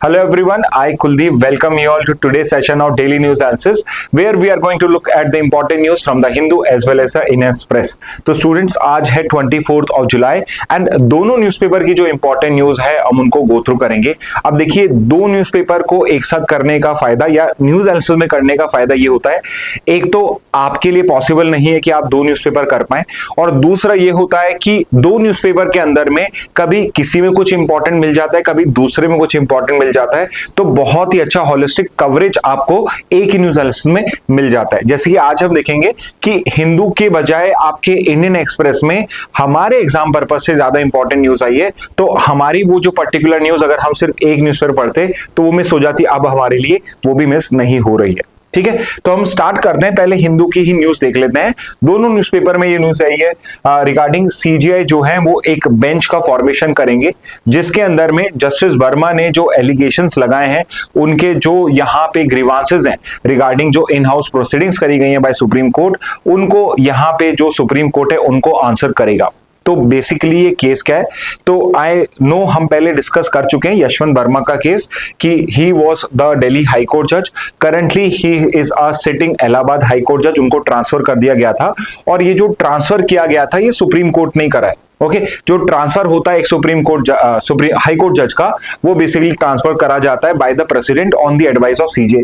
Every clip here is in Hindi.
Hello everyone, I Kuldeep welcome you all to today's session of Daily News Analysis where we are going to look at the important news from the Hindu as well as the Indian Express. तो स्टूडेंट्स आज है 24th of July एंड दोनों न्यूज़पेपर की जो इंपॉर्टेंट न्यूज है हम उनको गो थ्रू करेंगे। अब देखिए दो न्यूज़पेपर को एक साथ करने का फायदा या न्यूज एनालिसिस में करने का फायदा ये होता है, एक तो आपके लिए पॉसिबल नहीं है कि आप दो न्यूज़पेपर कर पाए और दूसरा ये होता है कि दो न्यूज़पेपर के अंदर में कभी किसी में कुछ इंपॉर्टेंट मिल जाता है, कभी दूसरे में कुछ इंपॉर्टेंट मिल जाता है, तो बहुत ही अच्छा होलिस्टिक कवरेज आपको एक ही न्यूज एनालिसिस में मिल जाता है। जैसे कि आज हम देखेंगे कि हिंदू के बजाय आपके इंडियन एक्सप्रेस में हमारे एग्जाम पर्पज से ज्यादा इंपॉर्टेंट न्यूज आई है, तो हमारी वो जो पर्टिकुलर न्यूज अगर हम सिर्फ एक न्यूज़पेपर पढ़ते तो वो मिस हो जाती, अब हमारे लिए वो भी मिस नहीं हो रही है। ठीक है, तो हम स्टार्ट करते हैं, पहले हिंदू की ही न्यूज देख लेते हैं। दोनों न्यूज़पेपर में ये न्यूज आई है रिगार्डिंग सीजीआई जो है वो एक बेंच का फॉर्मेशन करेंगे, जिसके अंदर में जस्टिस वर्मा ने जो एलिगेशंस लगाए हैं उनके जो यहाँ पे ग्रीवांसेस हैं रिगार्डिंग जो इन हाउस प्रोसीडिंग्स करी गई हैं बाय सुप्रीम कोर्ट, उनको यहाँ पे जो सुप्रीम कोर्ट है उनको आंसर करेगा। तो बेसिकली ये केस क्या है, तो आई नो हम पहले डिस्कस कर चुके हैं यशवंत वर्मा का केस कि he was the Delhi high court जज, currently he is a sitting Allahabad high court जज, उनको ट्रांसफर कर दिया गया था और ये जो ट्रांसफर किया गया था ये सुप्रीम कोर्ट नहीं करा है। ओके, जो ट्रांसफर होता है एक सुप्रीम हाई कोर्ट जज का, वो बेसिकली ट्रांसफर करा जाता है by the president on the advice of CJ.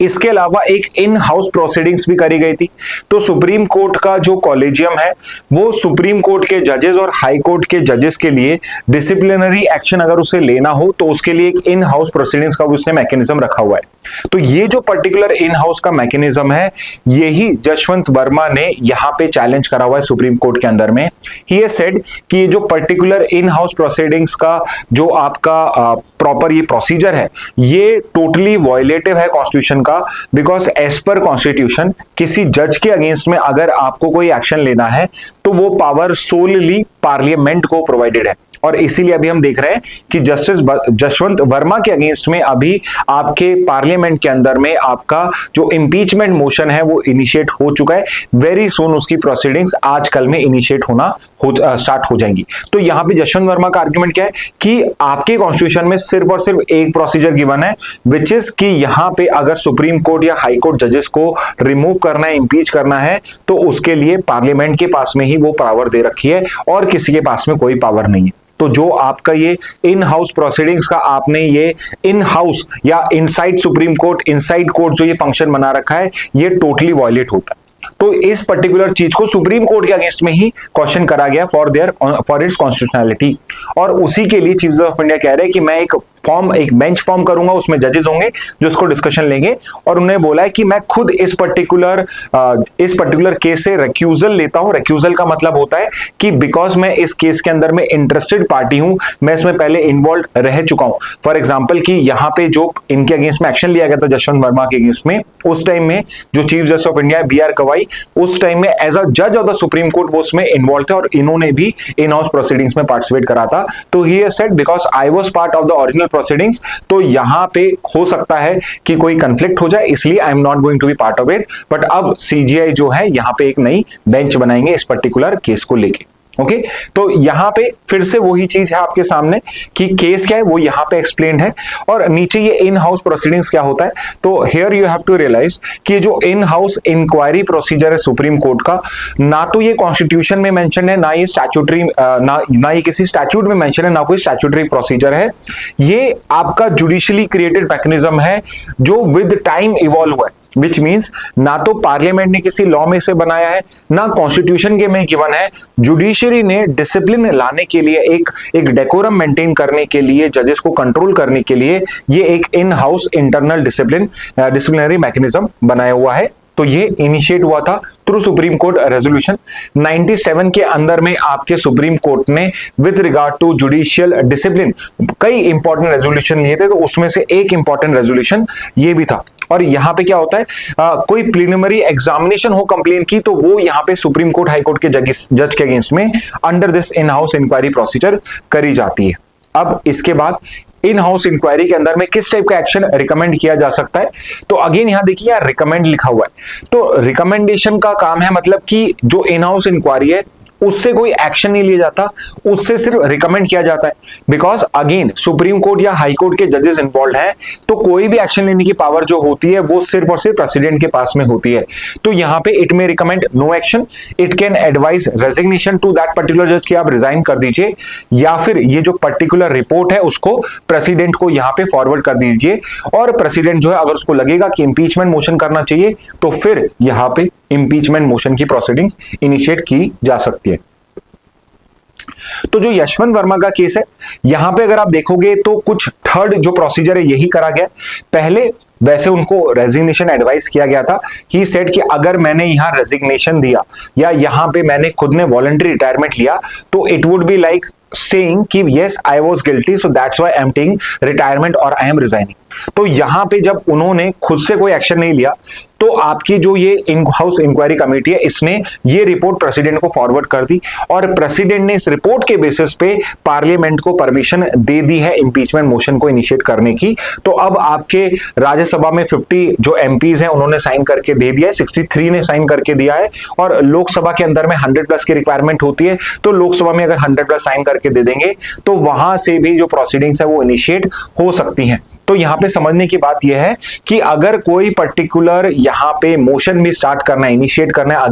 इसके अलावा एक इन हाउस प्रोसीडिंग्स भी करी गई थी, तो सुप्रीम कोर्ट का जो कॉलेजियम है वो सुप्रीम कोर्ट के जजेस और हाई कोर्ट के जजेस के लिए डिसिप्लिनरी एक्शन अगर उसे लेना हो तो उसके लिए एक इन हाउस प्रोसीडिंग्स का उसने मैकेनिज्म रखा हुआ है। तो ये जो पर्टिकुलर इन हाउस का मैकेनिज्म है यही जसवंत वर्मा ने यहाँ पे चैलेंज करा हुआ है सुप्रीम कोर्ट के अंदर में। ही हैज सेड कि ये जो पर्टिकुलर इन हाउस प्रोसीडिंग्स का जो आपका प्रॉपर ये प्रोसीजर है ये टोटली वॉयलेटिव है कॉन्स्टिट्यूशन का, बिकॉज एज पर कॉन्स्टिट्यूशन किसी जज के अगेंस्ट में अगर आपको कोई एक्शन लेना है तो वो पावर सोलली पार्लियामेंट को प्रोवाइडेड है। और इसीलिए अभी हम देख रहे हैं कि जस्टिस जसवंत वर्मा के अगेंस्ट में अभी आपके पार्लियामेंट के अंदर में आपका जो इंपीचमेंट मोशन है वो इनिशिएट हो चुका है। वेरी सून उसकी प्रोसीडिंग्स आजकल में इनिशिएट होना स्टार्ट हो जाएंगी। तो यहाँ पे जसवंत वर्मा का आर्गुमेंट क्या है कि आपके कॉन्स्टिट्यूशन में सिर्फ और सिर्फ एक प्रोसीजर गिवन है, विच इज कि यहाँ पे अगर सुप्रीम कोर्ट या हाई कोर्ट जजेस को रिमूव करना है, इंपीच करना है, तो उसके लिए पार्लियामेंट के पास में ही वो पावर दे रखी है और किसी के पास में कोई पावर नहीं है। तो जो आपका ये इन हाउस प्रोसीडिंग्स का आपने ये इन हाउस या inside supreme court, inside court जो ये फंक्शन बना रखा है ये टोटली वॉयलेट होता है। तो इस पर्टिकुलर चीज को सुप्रीम कोर्ट के अगेंस्ट में ही क्वेश्चन करा गया फॉर इट्स कॉन्स्टिट्यूशनैलिटी, और उसी के लिए चीफ जस्टिस ऑफ इंडिया कह रहे हैं कि मैं एक बेंच फॉर्म करूंगा, उसमें जजेस होंगे जो इसको डिस्कशन लेंगे, और उन्होंने बोला है कि मैं खुद इस पर्टिकुलर केस से रिक्यूजल लेता हूं। रिक्यूजल का मतलब होता है कि बिकॉज मैं इस केस के अंदर में इंटरेस्टेड पार्टी हूं, मैं इसमें पहले इन्वॉल्व रह चुका हूं। फॉर एग्जाम्पल कि यहाँ पे जो इनके अगेंस्ट में एक्शन लिया गया था जसवंत वर्मा के अगेंस्ट में, उस टाइम में जो chief justice of India BR गवाई उस टाइम में एज अ जज ऑफ द सुप्रीम कोर्ट वो उसमें इन्वॉल्व थे और इन्होंने भी इन हाउस प्रोसीडिंग्स में पार्टिसिपेट करा था। तो he has said because I was part of the original proceedings, तो यहां पे हो सकता है कि कोई कंफ्लिक्ट हो जाए, इसलिए I am not going to be part of it. But अब सीजीआई जो है यहां पे एक नई बेंच बनाएंगे इस पर्टिकुलर केस को लेके। ओके, तो यहां पे फिर से वही चीज है आपके सामने कि केस क्या है वो यहां पे एक्सप्लेन्ड है, और नीचे ये इन हाउस प्रोसीडिंग्स क्या होता है। तो here you have to realise कि जो इन हाउस इंक्वायरी प्रोसीजर है सुप्रीम कोर्ट का, ना तो ये कॉन्स्टिट्यूशन में मेंशन है, ना ये स्टैट्यूटरी ना ये किसी स्टैट्यूट में मेंशन है, ना कोई स्टैट्यूटरी प्रोसीजर है। ये आपका जुडिशियली क्रिएटेड मैकेनिज्म है जो विद टाइम इवॉल्व हुआ है, विच मीन्स ना तो पार्लियामेंट ने किसी लॉ में इसे बनाया है, ना कॉन्स्टिट्यूशन के में गिवन है। जुडिशरी ने डिसिप्लिन लाने के लिए, एक डेकोरम मेंटेन करने के लिए, जजेस को कंट्रोल करने के लिए ये एक in house internal disciplinary mechanism बनाया हुआ है। तो ये इनिशिएट हुआ था थ्रू सुप्रीम कोर्ट रेजोल्यूशन 97 के अंदर में आपके सुप्रीम कोर्ट ने with regard to judicial discipline कई इंपॉर्टेंट रेजोल्यूशन लिए थे, तो उसमें से एक इंपॉर्टेंट रेजोल्यूशन ये भी था। और यहाँ पे क्या होता है, कोई प्रीलिमिनरी एग्जामिनेशन हो कंप्लेन की तो वो यहाँ पे सुप्रीम कोर्ट हाई कोर्ट के जज के अगेंस्ट में under this in house inquiry procedure करी जाती है। अब इसके बाद इन हाउस इंक्वायरी के अंदर में किस टाइप का एक्शन रिकमेंड किया जा सकता है, तो अगेन यहां देखिए यार रिकमेंड लिखा हुआ है, तो रिकमेंडेशन का काम है, मतलब कि जो इन हाउस इंक्वायरी है उससे कोई एक्शन नहीं लिया जाता, उससे सिर्फ रिकमेंड किया जाता है। बिकॉज अगेन सुप्रीम कोर्ट या हाई कोर्ट के जजेस इन्वॉल्व हैं, तो कोई भी एक्शन लेने की पावर जो होती है वो सिर्फ और सिर्फ प्रेसिडेंट के पास में होती है। तो यहाँ पे इट में recommend no action, it can advise resignation to that particular जज कि आप रिजाइन कर दीजिए, या फिर ये जो पर्टिकुलर रिपोर्ट है उसको प्रेसिडेंट को यहाँ पे फॉरवर्ड कर दीजिए, और प्रेसिडेंट जो है अगर उसको लगेगा कि इंपीचमेंट मोशन करना चाहिए तो फिर यहाँ पे इंपीचमेंट मोशन की प्रोसीडिंग्स इनिशिएट की जा सकती है। तो जो यशवंत वर्मा का केस है, यहां पे अगर आप देखोगे तो कुछ थर्ड जो प्रोसीजर है यही करा गया। पहले वैसे उनको रेजिग्नेशन एडवाइस किया गया था, ही सेड कि अगर मैंने यहां रेजिग्नेशन दिया या यहां पे मैंने खुद ने वॉलंटरी रिटायरमेंट लिया तो it would be like saying कि yes I was guilty so that's why I am taking retirement और I am resigning। तो यहां पे जब उन्होंने खुद से कोई एक्शन नहीं लिया तो आपकी जो ये इन हाउस इंक्वायरी कमेटी है इसने ये रिपोर्ट प्रेसिडेंट को फॉरवर्ड कर दी, और प्रेसिडेंट ने इस रिपोर्ट के बेसिस पे पार्लियामेंट को परमिशन दे दी है इंपीचमेंट मोशन को इनिशिएट करने की। तो अब आपके राज्यसभा में 50 जो एमपीज हैं उन्होंने साइन करके दे दिया है, 63 ने साइन करके दिया है, और लोकसभा के अंदर में 100+ की रिक्वायरमेंट होती है, तो लोकसभा में अगर 100+ साइन करके दे देंगे तो वहां से भी जो प्रोसीडिंग्स है वो इनिशिएट हो सकती हैं। तो यहां पे समझने की बात यह है कि अगर कोई पर्टिकुलर यहां पे मोशन भी स्टार्ट करना है, इनिशिएट करना है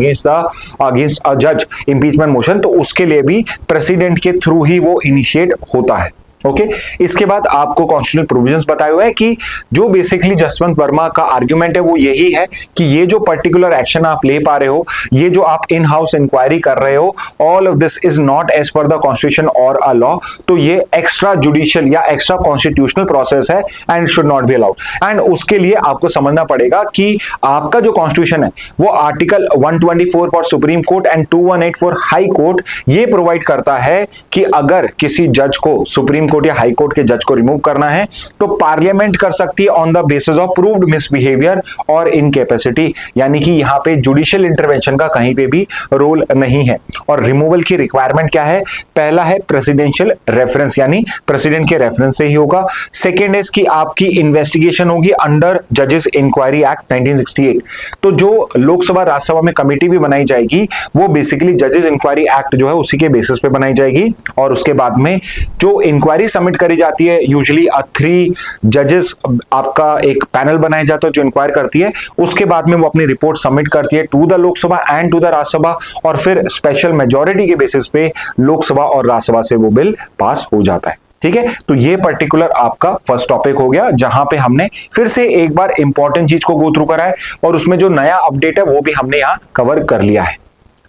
अगेंस्ट अ जज इंपीचमेंट मोशन, तो उसके लिए भी प्रेसिडेंट के थ्रू ही वो इनिशिएट होता है। ओके, इसके बाद आपको कॉन्स्टिट्यूशनल प्रोविजंस बताए हुए हैं कि जो बेसिकली जसवंत वर्मा का आर्ग्यूमेंट है वो यही है कि ये जो पर्टिकुलर एक्शन आप ले पा रहे हो, ये जो आप इन हाउस इंक्वायरी कर रहे हो, all of this is not as per the constitution और अ लॉ। तो ये एक्स्ट्रा जुडिशियल या एक्स्ट्रा कॉन्स्टिट्यूशनल प्रोसेस है and should not be allowed. And उसके लिए आपको समझना पड़ेगा कि आपका जो कॉन्स्टिट्यूशन है वो article 124 for supreme court and 218 for high court ये प्रोवाइड करता है कि अगर किसी जज को सुप्रीम कोर्ट या हाई कोर्ट के जज को रिमूव करना है तो पार्लियामेंट कर सकती है on the basis of proved misbehaviour और इनकैपेसिटी, यानी कि यहां पे जुडिशियल इंटरवेंशन का कहीं पे भी रोल नहीं है। और रिमूवल की रिक्वायरमेंट क्या है? पहला है प्रेसिडेंशियल रेफरेंस, यानी प्रेसिडेंट के रेफरेंस से ही होगा। सेकेंड है कि आपकी इन्वेस्टिगेशन होगी अंडर जजेस इंक्वायरी एक्ट 1968। तो जो लोकसभा राज्यसभा में कमेटी भी बनाई जाएगी वो बेसिकली जजेस इंक्वायरी एक्ट जो है उसी के बेसिस पे बनाई जाएगी, और उसके बाद में जो इंक्वायरी सबमिट करी जाती है यूजुअली 3 जजेस आपका एक पैनल बनाया जाता है जो इंक्वायर करती है, उसके बाद में वो अपनी रिपोर्ट सबमिट करती है to the Lok Sabha and to the Rajya Sabha, और फिर स्पेशल मेजॉरिटी के बेसिस पे लोकसभा और राज्यसभा से वो बिल पास हो जाता है। ठीक है, तो ये पर्टिकुलर आपका फर्स्ट टॉपिक हो गया जहां पे हमने फिर से एक बार इंपॉर्टेंट चीज को गो थ्रू करा है, और उसमें जो नया अपडेट है वो भी हमने यहां कवर कर लिया है।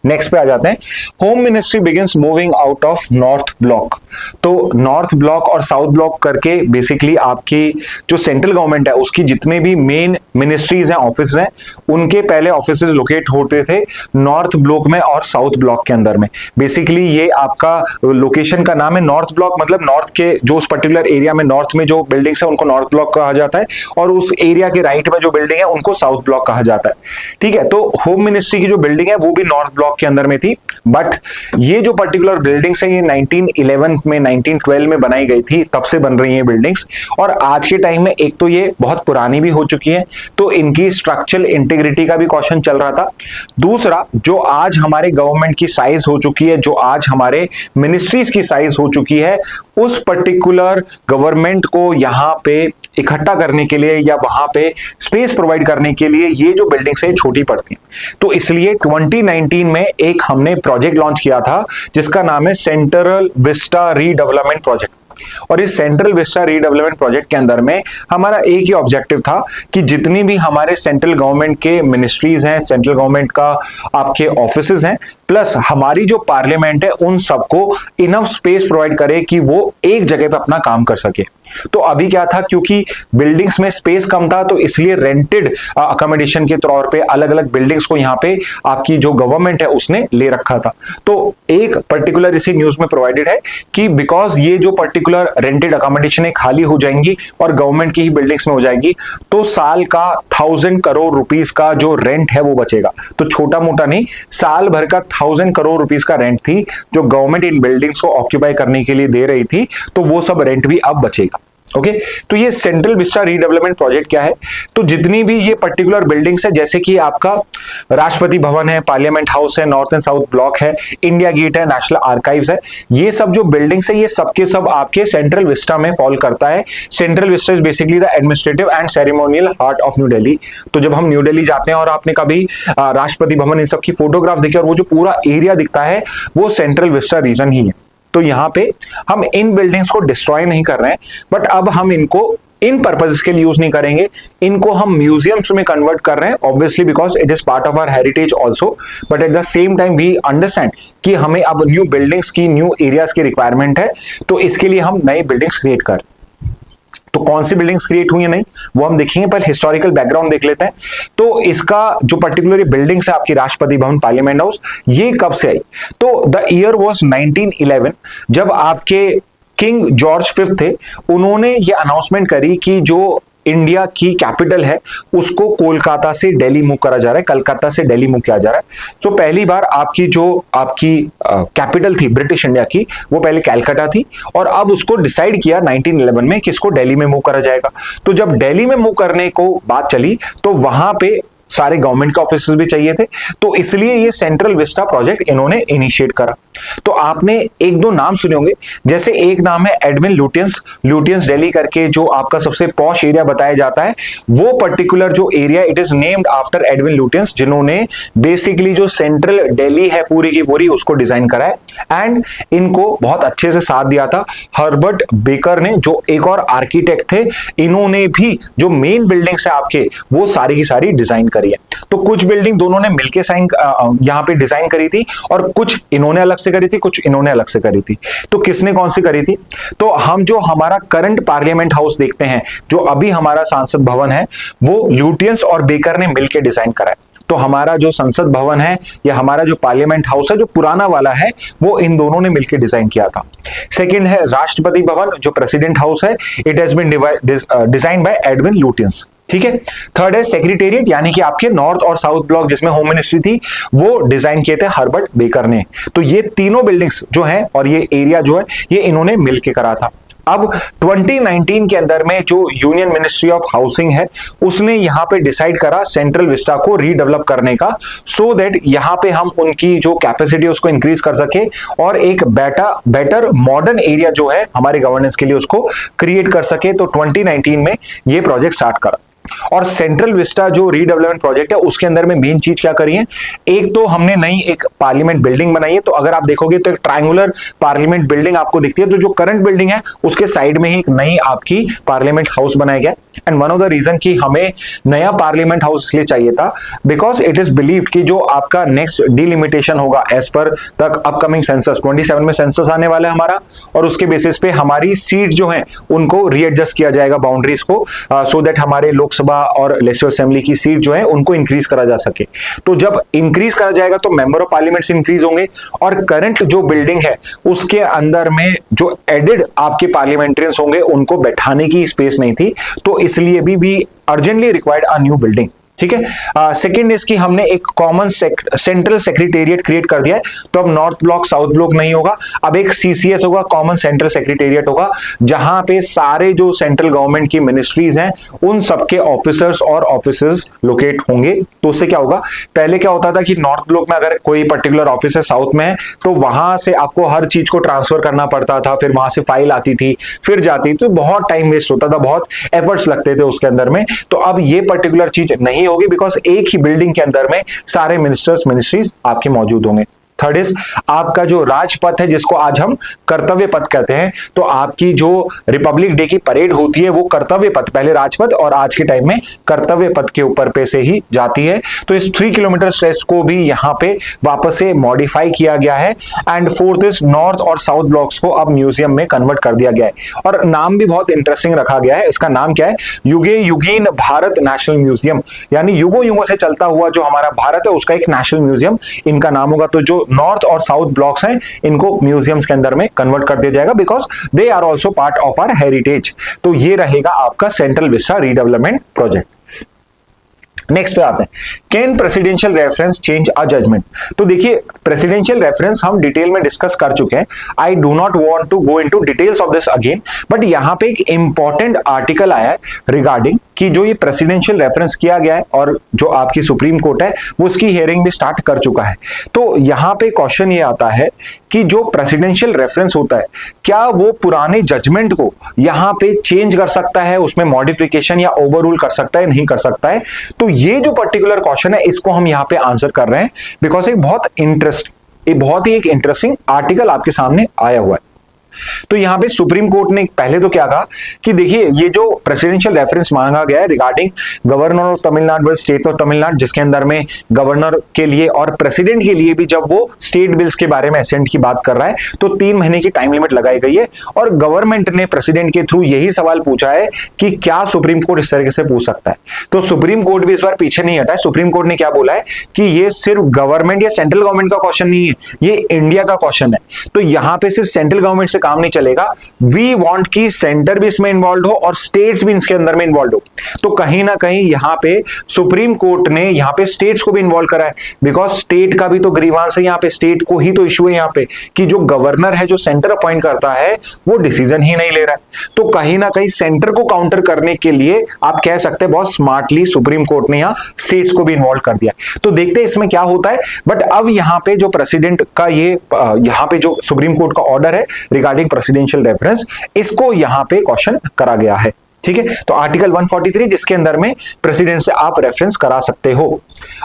नेक्स्ट पे आ जाते हैं, home ministry begins moving out of north block. तो नॉर्थ ब्लॉक और साउथ ब्लॉक करके बेसिकली आपकी जो सेंट्रल गवर्नमेंट है उसकी जितने भी मेन मिनिस्ट्रीज हैं, ऑफिस हैं, उनके पहले ऑफिस लोकेट होते थे नॉर्थ ब्लॉक में और साउथ ब्लॉक के अंदर में। बेसिकली ये आपका लोकेशन का नाम है नॉर्थ ब्लॉक, मतलब नॉर्थ के जो उस पर्टिकुलर एरिया में नॉर्थ में जो बिल्डिंग्स है उनको नॉर्थ ब्लॉक कहा जाता है, और उस एरिया के राइट में जो बिल्डिंग है उनको साउथ ब्लॉक कहा जाता है। ठीक है, तो होम मिनिस्ट्री की जो बिल्डिंग है वो भी नॉर्थ ब्लॉक के अंदर में थी, बट ये जो पर्टिकुलर बिल्डिंग्स है ये 1911 में 1912 में बनाई गई थी, तब से बन रही हैं बिल्डिंग्स, और आज के टाइम में एक तो ये बहुत पुरानी भी हो चुकी है तो इनकी स्ट्रक्चरल इंटीग्रिटी का भी क्वेश्चन चल रहा था। दूसरा, जो आज हमारे गवर्नमेंट की साइज हो चुकी है, जो आज हमारे मिनिस्ट्रीज की साइज हो चुकी है, उस पर्टिकुलर गवर्नमेंट को यहाँ पे इकट्ठा करने के लिए या वहां पे स्पेस प्रोवाइड करने के लिए ये जो बिल्डिंग्स है छोटी पड़ती हैं। तो इसलिए 2019 में एक हमने प्रोजेक्ट लॉन्च किया था जिसका नाम है सेंट्रल विस्टा रीडेवलपमेंट प्रोजेक्ट, और इस सेंट्रल विस्टा रीडेवलपमेंट प्रोजेक्ट के अंदर में हमारा एक ही ऑब्जेक्टिव था कि जितनी भी हमारे सेंट्रल गवर्नमेंट के मिनिस्ट्रीज हैं, सेंट्रल गवर्नमेंट का आपके ऑफिसेज हैं, प्लस हमारी जो पार्लियामेंट है, उन सबको इनफ स्पेस प्रोवाइड करे कि वो एक जगह पे अपना काम कर सके। तो अभी क्या था, क्योंकि बिल्डिंग्स में स्पेस कम था तो इसलिए रेंटेड अकोमोडेशन के तौर पे अलग अलग बिल्डिंग्स को यहाँ पे आपकी जो गवर्नमेंट है उसने ले रखा था। तो एक पर्टिकुलर इसी न्यूज में प्रोवाइडेड है कि बिकॉज ये जो पर्टिकुलर रेंटेड अकोमोडेशन खाली हो जाएंगी और गवर्नमेंट की ही बिल्डिंग्स में हो जाएगी, तो साल का 1000 करोड़ रुपीस का जो रेंट है वो बचेगा। तो छोटा मोटा नहीं, साल भर का 1000 करोड़ रुपीस का रेंट थी जो गवर्नमेंट इन बिल्डिंग्स को ऑक्यूपाई करने के लिए दे रही थी, तो वो सब रेंट भी अब बचेगा। ओके तो ये सेंट्रल विस्टा रीडेवलपमेंट प्रोजेक्ट क्या है, तो जितनी भी ये पर्टिकुलर बिल्डिंग्स है, जैसे कि आपका राष्ट्रपति भवन है, पार्लियामेंट हाउस है, नॉर्थ एंड साउथ ब्लॉक है, इंडिया गेट है, नेशनल आर्काइव्स है, ये सब जो बिल्डिंग्स है ये सबके सब आपके सेंट्रल विस्टा में फॉल करता है। Central Vista is basically the administrative and ceremonial heart of new Delhi. तो जब हम न्यू दिल्ली जाते हैं और आपने कभी राष्ट्रपति भवन इन सब की फोटोग्राफ देखी और वो जो पूरा एरिया दिखता है वो सेंट्रल विस्टा रीजन ही है। तो यहाँ पे हम इन बिल्डिंग्स को डिस्ट्रॉय नहीं कर रहे हैं, बट अब हम इनको इन पर्पसेस के लिए यूज नहीं करेंगे, इनको हम म्यूजियम्स में कन्वर्ट कर रहे हैं, obviously because it is part of our heritage also, but at the same time we understand कि हमें अब न्यू बिल्डिंग्स की, न्यू एरियाज की रिक्वायरमेंट है, तो इसके लिए हम नई बिल्डिंग्स क्रिएट कर। तो कौन सी बिल्डिंग्स क्रिएट हुई है नहीं वो हम देखेंगे, पहले हिस्टोरिकल बैकग्राउंड देख लेते हैं। तो इसका जो पर्टिकुलर बिल्डिंग्स है आपकी राष्ट्रपति भवन, पार्लियामेंट हाउस, ये कब से आई, तो द ईयर वाज 1911, जब आपके किंग जॉर्ज फिफ्थ थे, उन्होंने ये अनाउंसमेंट करी कि जो इंडिया की कैपिटल है उसको कोलकाता से दिल्ली मूव करा जा रहा है, कलकत्ता से दिल्ली मूव किया जा रहा है। तो पहली बार आपकी जो आपकी कैपिटल थी ब्रिटिश इंडिया की, वो पहले कलकत्ता थी, और अब उसको डिसाइड किया 1911 में किसको दिल्ली में मूव करा जाएगा। तो जब दिल्ली में मूव करने को बात चली तो वहां पे सारे गवर्नमेंट के ऑफिस भी चाहिए थे, तो इसलिए ये सेंट्रल विस्टा प्रोजेक्ट इन्होंने इनिशिएट करा। तो आपने एक दो नाम सुने होंगे, जैसे एक नाम है एडविन लुटियंस, लुटियंस दिल्ली करके जो आपका सबसे पॉश एरिया बताया जाता है, वो पर्टिकुलर जो area it is named after Edwin Lutyens, जिन्होंने बेसिकली जो सेंट्रल दिल्ली है पूरी की पूरी उसको डिजाइन करा है। एंड इनको बहुत अच्छे से साथ दिया था हर्बर्ट बेकर ने, जो एक और आर्किटेक्ट थे, इन्होंने भी जो मेन बिल्डिंग्स है आपके वो सारी की सारी डिजाइन करी है। तो कुछ बिल्डिंग दोनों ने मिलकर यहाँ पे डिजाइन करी थी, और कुछ इन्होंने अलग से करी थी, कुछ इन्होंने अलग से करी थी। तो किसने कौन सी करी थी, तो हम जो हमारा करंट पार्लियामेंट हाउस देखते हैं, जो अभी हमारा संसद भवन है, वो लुटियंस और बेकर ने मिलकर डिजाइन करा है। तो हमारा जो संसद भवन है या हमारा जो पार्लियामेंट हाउस है जो पुराना वाला है, वो इन दोनों ने मिलकर डिजाइन किया था। सेकंड है राष्ट्रपति भवन, जो प्रेसिडेंट हाउस है, it has been design by Edwin Lutyens, ठीक है। थर्ड है सेक्रेटेरिएट, यानी कि आपके नॉर्थ और साउथ ब्लॉक जिसमें होम मिनिस्ट्री थी, वो डिजाइन किए थे हर्बर्ट बेकर ने। तो ये तीनों बिल्डिंग्स जो हैं और ये एरिया जो है ये इन्होंने मिलकर करा था। अब 2019 के अंदर में जो यूनियन मिनिस्ट्री ऑफ हाउसिंग है उसने यहां पे डिसाइड करा सेंट्रल विस्टा को रीडेवलप करने का, सो दैट यहां पे हम उनकी जो कैपेसिटी है उसको इंक्रीज कर सके और एक बेटर मॉडर्न एरिया जो है हमारे गवर्नेंस के लिए उसको क्रिएट कर सके। तो 2019 में ये प्रोजेक्ट स्टार्ट करा। और सेंट्रल विस्टा जो रीडेवलपमेंट प्रोजेक्ट है उसके अंदर में मेन चीज क्या करी है, एक तो हमने नई एक पार्लियामेंट बिल्डिंग बनाई है। तो अगर आप देखोगे तो एक ट्रायंगुलर पार्लियामेंट बिल्डिंग आपको दिखती है, तो जो करंट बिल्डिंग है उसके साइड में ही एक नई आपकी पार्लियामेंट हाउस बनाया गया। And one of the reason कि हमें नया पार्लियामेंट हाउस इसलिए चाहिए था बिकॉज इट इज बिलीव्ड कि जो आपका नेक्स्ट डिलिमिटेशन होगा as per the upcoming census, 27 में सेंसस आने वाला है हमारा, और उसके बेसिस पे हमारी सीट जो है उनको रीएडजस्ट किया जाएगा बाउंड्रीज को, सो दैट हमारे लोकसभा और लेजिस्लेटिव असेंबली की सीट जो है उनको इंक्रीज करा जा सके। तो जब इंक्रीज करा जाएगा तो मेंबर ऑफ पार्लियामेंट इंक्रीज होंगे, और करंट जो बिल्डिंग है उसके अंदर में जो एडेड आपके पार्लियामेंट्रियंस होंगे उनको बैठाने की स्पेस नहीं थी, तो इसलिए भी we urgently required a new building, ठीक है। सेकंड इसकी हमने एक कॉमन सेंट्रल सेक्रेटेरिएट क्रिएट कर दिया है। तो अब नॉर्थ ब्लॉक साउथ ब्लॉक नहीं होगा, अब एक सीसीएस होगा, कॉमन सेंट्रल सेक्रेटेरिएट होगा, जहां पे सारे जो सेंट्रल गवर्नमेंट की मिनिस्ट्रीज हैं उन सबके ऑफिसर्स और ऑफिसेज लोकेट होंगे। तो उससे क्या होगा, पहले क्या होता था कि नॉर्थ ब्लॉक में अगर कोई पर्टिकुलर ऑफिस है साउथ में है तो वहां से आपको हर चीज को ट्रांसफर करना पड़ता था, फिर वहां से फाइल आती थी, फिर जाती थी, तो बहुत टाइम वेस्ट होता था, बहुत एफर्ट्स लगते थे उसके अंदर में। तो अब ये पर्टिकुलर चीज नहीं होगी बिकॉज एक ही बिल्डिंग के अंदर में सारे मिनिस्टर्स मिनिस्ट्रीज आपके मौजूद होंगे। थर्ड इज आपका जो राजपथ है जिसको आज हम कर्तव्य पथ कहते हैं, तो आपकी जो रिपब्लिक डे की परेड होती है वो कर्तव्य पथ, पहले राजपथ और आज के टाइम में कर्तव्य पथ के ऊपर पे से ही जाती है। तो इस 3 किलोमीटर स्ट्रेच को भी यहाँ पे वापस से मॉडिफाई किया गया है। एंड फोर्थ इज नॉर्थ और साउथ ब्लॉक्स को अब म्यूजियम में कन्वर्ट कर दिया गया है, और नाम भी बहुत इंटरेस्टिंग रखा गया है। इसका नाम क्या है, युगे युगीन भारत नेशनल म्यूजियम, यानी युगों युगों से चलता हुआ जो हमारा भारत है उसका एक नेशनल म्यूजियम इनका नाम होगा। तो जो नॉर्थ और साउथ ब्लॉक्स हैं इनको म्यूजियम्स के अंदर में कन्वर्ट कर दिया जाएगा because they are also part of our heritage. तो ये रहेगा आपका Central Vista redevelopment project. Next पे आते हैं, can presidential reference change a judgment. तो देखिए प्रेसिडेंशियल रेफरेंस हम डिटेल में डिस्कस कर चुके हैं, I do not want to go into details of this again, but यहां पे एक इंपॉर्टेंट आर्टिकल आया है रिगार्डिंग कि जो ये प्रेसिडेंशियल रेफरेंस किया गया है और जो आपकी सुप्रीम कोर्ट है वो उसकी हियरिंग भी स्टार्ट कर चुका है। तो यहां पे क्वेश्चन ये आता है कि जो प्रेसिडेंशियल रेफरेंस होता है क्या वो पुराने जजमेंट को यहां पे चेंज कर सकता है, उसमें मॉडिफिकेशन या ओवररूल कर सकता है, नहीं कर सकता है। तो ये जो पर्टिकुलर क्वेश्चन है इसको हम यहां पे आंसर कर रहे हैं, बिकॉज एक बहुत ही एक इंटरेस्टिंग आर्टिकल आपके सामने आया हुआ है। तो यहां पे सुप्रीम कोर्ट ने पहले तो क्या कहा कि देखिए ये जो प्रेसिडेंशियल रेफरेंस मांगा गया है regarding governor of Tamil Nadu state of Tamil Nadu, जिसके अंदर में गवर्नर के लिए और प्रेसिडेंट के लिए भी जब वो स्टेट बिल्स के बारे में असेंट की बात कर रहा है तो 3 महीने की टाइम लिमिट लगाई गई है। और गवर्नमेंट ने प्रेसिडेंट के थ्रू यही सवाल पूछा है कि क्या सुप्रीम कोर्ट इस तरीके से पूछ सकता है। तो सुप्रीम कोर्ट भी इस बार पीछे नहीं हटा है। सुप्रीम कोर्ट ने क्या बोला है कि ये सिर्फ गवर्नमेंट या सेंट्रल गवर्नमेंट का क्वेश्चन नहीं है, ये इंडिया का क्वेश्चन है। तो यहां पे सिर्फ सेंट्रल गवर्नमेंट से काम नहीं चलेगा, वी वांट कि सेंटर भी इसमें इन्वॉल्व हो और स्टेट्स भी इसके अंदर में इन्वॉल्व हो। तो कहीं ना कहीं यहां पे सुप्रीम कोर्ट ने यहां पे स्टेट्स को भी इन्वॉल्व करा है, बिकॉज स्टेट का भी तो ग्रीवांस है, यहां पे स्टेट को ही तो इशू है यहां पे कि जो गवर्नर है, जो सेंटर अपॉइंट करता है, वो डिसीजन ही नहीं ले रहा है। तो कहीं ना कहीं सेंटर को काउंटर करने के लिए आप कह सकते हैं बहुत स्मार्टली सुप्रीम कोर्ट ने यहां स्टेट्स को भी इन्वॉल्व कर दिया। तो देखते हैं इसमें क्या होता है। बट अब यहां पे जो प्रेसिडेंट का ये यहां पे जो सुप्रीम कोर्ट का ऑर्डर है रिगार्डिंग प्रेसिडेंशियल रेफरेंस, इसको यहां पे क्वेश्चन करा गया है। ठीक है, तो आर्टिकल 143 जिसके अंदर में प्रेसिडेंट से आप रेफरेंस करा सकते हो।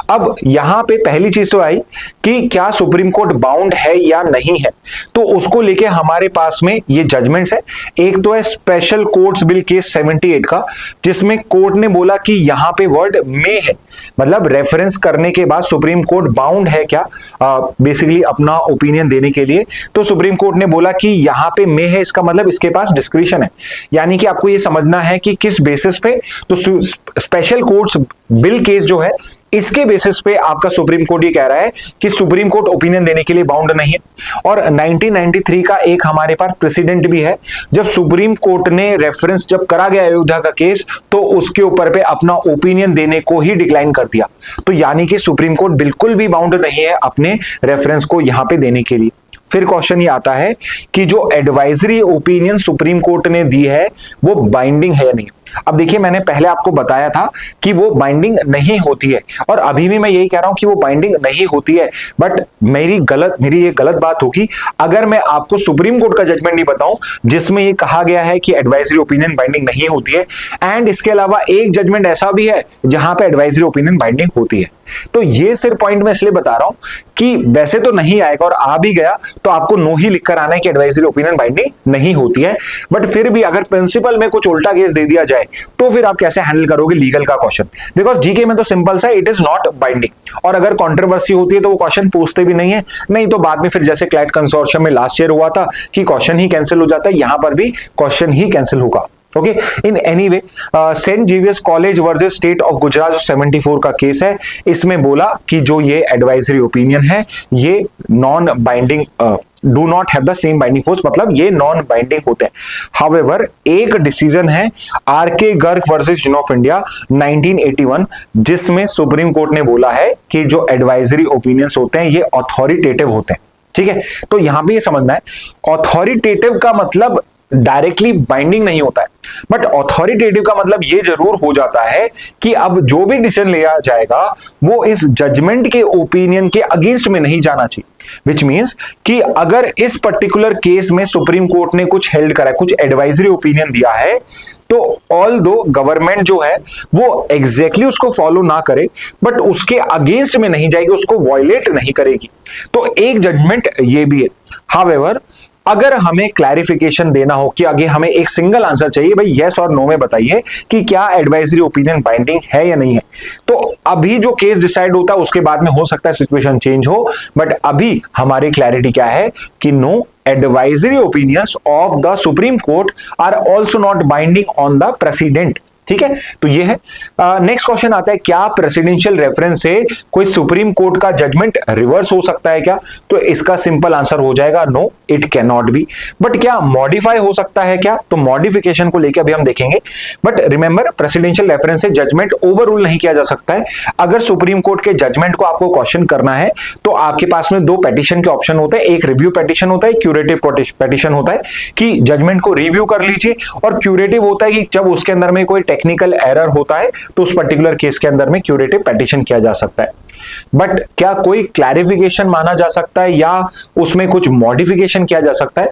अब यहां पे पहली चीज तो आई कि क्या सुप्रीम कोर्ट बाउंड है या नहीं है, तो उसको लेके हमारे पास में ये जजमेंट्स है। एक तो है स्पेशल कोर्ट्स बिल केस 78 का, जिसमें कोर्ट ने बोला कि यहां पे वर्ड में है, मतलब रेफरेंस करने के बाद सुप्रीम कोर्ट बाउंड है क्या बेसिकली अपना ओपिनियन देने के लिए। तो सुप्रीम कोर्ट ने बोला कि यहां पे में है, इसका मतलब इसके पास डिस्क्रिशन है, यानी कि आपको ये समझना है कि किस बेसिस पे। तो स्पेशल कोर्ट्स बिल केस जो है इसके बेसिस पे आपका सुप्रीम कोर्ट ये कह रहा है कि सुप्रीम कोर्ट ओपिनियन देने के लिए बाउंड नहीं है। और 1993 का एक हमारे पास प्रेसिडेंट भी है, जब सुप्रीम कोर्ट ने रेफरेंस जब करा गया अयोध्या का केस तो उसके ऊपर पे अपना ओपिनियन देने को ही डिक्लाइन कर दिया। तो यानी कि सुप्रीम कोर्ट बिल्कुल भी बाउंड नहीं है अपने रेफरेंस को यहां पे देने के लिए। फिर क्वेश्चन ये आता है कि जो एडवाइजरी ओपिनियन सुप्रीम कोर्ट ने दी है वो बाइंडिंग है या नहीं। अब देखिए मैंने पहले आपको बताया था कि वो बाइंडिंग नहीं होती है, और अभी भी मैं यही कह रहा हूं कि वो बाइंडिंग नहीं होती है। बट मेरी ये गलत बात होगी अगर मैं आपको सुप्रीम कोर्ट का जजमेंट नहीं बताऊं जिसमें ये कहा गया है कि एडवाइजरी ओपिनियन बाइंडिंग नहीं होती है, एंड इसके अलावा एक जजमेंट ऐसा भी है जहां पे एडवाइजरी ओपिनियन बाइंडिंग होती है। तो ये सिर्फ पॉइंट मैं इसलिए बता रहा हूं कि वैसे तो नहीं आएगा, और आ भी गया तो आपको नो ही लिखकर आना है कि एडवाइजरी ओपिनियन बाइंडिंग नहीं होती है। बट फिर भी अगर प्रिंसिपल में कुछ उल्टा केस दे दिया जाए तो फिर आप कैसे हैंडल करोगे लीगल का क्वेश्चन, बिकॉज जीके में तो सिंपल सा इट इज नॉट बाइंडिंग। और अगर कंट्रोवर्सी होती है तो वो क्वेश्चन पूछते भी नहीं है, नहीं तो बाद में फिर जैसे क्लैट कंसोर्शियम में लास्ट ईयर हुआ था कि क्वेश्चन ही कैंसिल हो जाता है, यहां पर भी क्वेश्चन ही कैंसिल होगा। Okay, in anyway Saint Xavier's College versus state of Gujarat 74 का केस है, इसमें बोला कि जो ये एडवाइजरी ओपिनियन है ये non binding do not have the same binding force, मतलब ये नॉन बाइंडिंग होते हैं। हाउएवर एक डिसीजन है RK Garg versus union of India 1981, जिसमें सुप्रीम कोर्ट ने बोला है कि जो एडवाइजरी ओपिनियंस होते हैं ये अथॉरिटेटिव होते हैं। ठीक है, तो यहां पे ये समझना है अथॉरिटेटिव का मतलब डायरेक्टली बाइंडिंग नहीं होता है, बट अथॉरिटेटिव का मतलब ये जरूर हो जाता है कि अब जो भी डिसीजन लिया जाएगा वो इस जजमेंट के ओपिनियन के अगेंस्ट में नहीं जाना चाहिए। विच मींस कि अगर इस पर्टिकुलर केस में सुप्रीम कोर्ट ने कुछ हेल्ड करा है, कुछ एडवाइजरी ओपिनियन दिया है, तो ऑल दो गवर्नमेंट जो है वो एग्जैक्टली उसको फॉलो ना करे बट उसके अगेंस्ट में नहीं जाएगी, उसको वायलेट नहीं करेगी। तो एक जजमेंट ये भी है। हाउएवर अगर हमें क्लैरिफिकेशन देना हो कि आगे हमें एक सिंगल आंसर चाहिए, भाई यस और नो में बताइए कि क्या एडवाइजरी ओपिनियन बाइंडिंग है या नहीं है, तो अभी जो केस डिसाइड होता है उसके बाद में हो सकता है सिचुएशन चेंज हो, बट अभी हमारी क्लैरिटी क्या है कि no, advisory opinions of the supreme court are also not binding on the president. ठीक है, तो ये है। नेक्स्ट क्वेश्चन आता है, क्या प्रेसिडेंशियल रेफरेंस से कोई सुप्रीम कोर्ट का जजमेंट रिवर्स हो सकता है क्या? तो इसका सिंपल आंसर हो जाएगा no, it can not be. But क्या मॉडिफाई हो सकता है क्या? तो मॉडिफिकेशन को लेकर अभी हम देखेंगे। बट रिमेंबर, प्रेसिडेंशियल रेफरेंस से जजमेंट ओवररूल नहीं किया जा सकता है। अगर सुप्रीम कोर्ट के जजमेंट को आपको क्वेश्चन करना है तो आपके पास में दो पेटिशन के ऑप्शन होते हैं, एक रिव्यू पेटिशन होता है, क्यूरेटिव पेटिशन होता है कि जजमेंट को रिव्यू कर लीजिए, और क्यूरेटिव होता है कि जब उसके अंदर में कोई टेक्निकल एरर होता है तो उस पर्टिकुलर केस के अंदर में क्यूरेटिव पेटिशन किया जा सकता है। बट क्या कोई क्लैरिफिकेशन माना जा सकता है या उसमें कुछ मॉडिफिकेशन किया जा सकता है?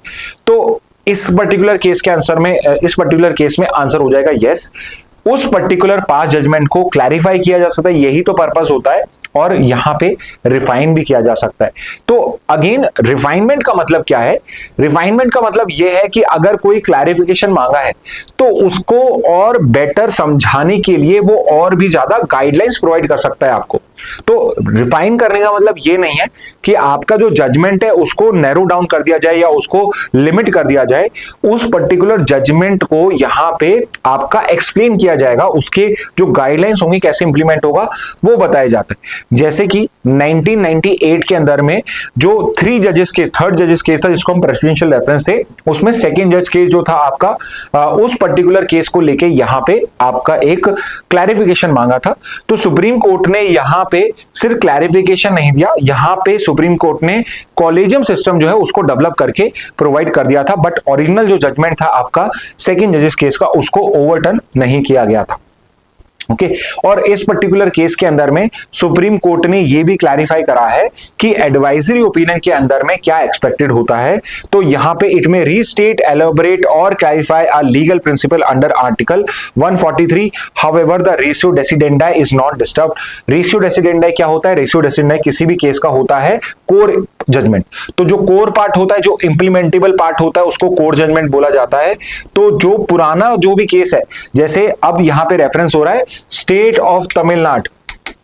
तो इस पर्टिकुलर केस के आंसर में, इस पर्टिकुलर केस में आंसर हो जाएगा यस। उस पर्टिकुलर पास जजमेंट को क्लैरिफाई किया जा सकता है, यही तो पर्पस होता है, और यहां पे रिफाइन भी किया जा सकता है। तो अगेन, रिफाइनमेंट का मतलब क्या है? रिफाइनमेंट का मतलब यह है कि अगर कोई क्लैरिफिकेशन मांगा है तो उसको और बेटर समझाने के लिए वो और भी ज्यादा गाइडलाइंस प्रोवाइड कर सकता है आपको। तो रिफाइन करने का मतलब ये नहीं है कि आपका जो जजमेंट है उसको नैरो डाउन कर दिया जाए या उसको लिमिट कर दिया जाए। उस पर्टिकुलर जजमेंट को यहां पे आपका एक्सप्लेन किया जाएगा, उसके जो गाइडलाइंस होंगी कैसे इंप्लीमेंट होगा वो बताया जाता है। जैसे कि 1998 के अंदर में जो थर्ड जजेस केस था जिसको हम प्रेसिडेंशियल रेफरेंस थे, उसमें सेकंड जज केस जो था आपका, उस पर्टिकुलर केस को लेके यहां पे आपका एक क्लैरिफिकेशन मांगा था। तो सुप्रीम कोर्ट ने यहां पे सिर्फ क्लैरिफिकेशन नहीं दिया, यहां पे सुप्रीम कोर्ट ने कॉलेजियम सिस्टम जो है उसको डेवलप करके प्रोवाइड कर दिया था। बट ओरिजिनल जो जजमेंट था आपका सेकंड जजेस केस का, उसको ओवरटर्न नहीं किया गया था। ओके, और इस पर्टिकुलर केस के अंदर में सुप्रीम कोर्ट ने यह भी क्लैरिफाई करा है कि एडवाइजरी ओपिनियन के अंदर में क्या एक्सपेक्टेड होता है। तो यहां पे इट में रीस्टेट, एलोबरेट और clarify a legal principle under article 143। However the ratio decidendi is not disturbed. Ratio decidendi क्या होता है? रेशियो डेसिडेंडाई किसी भी केस का होता है कोर जजमेंट। तो जो कोर पार्ट होता है, जो इंप्लीमेंटेबल पार्ट होता है, उसको कोर जजमेंट बोला जाता है। तो जो पुराना जो भी केस है, जैसे अब यहां पे रेफरेंस हो रहा है state of Tamil Nadu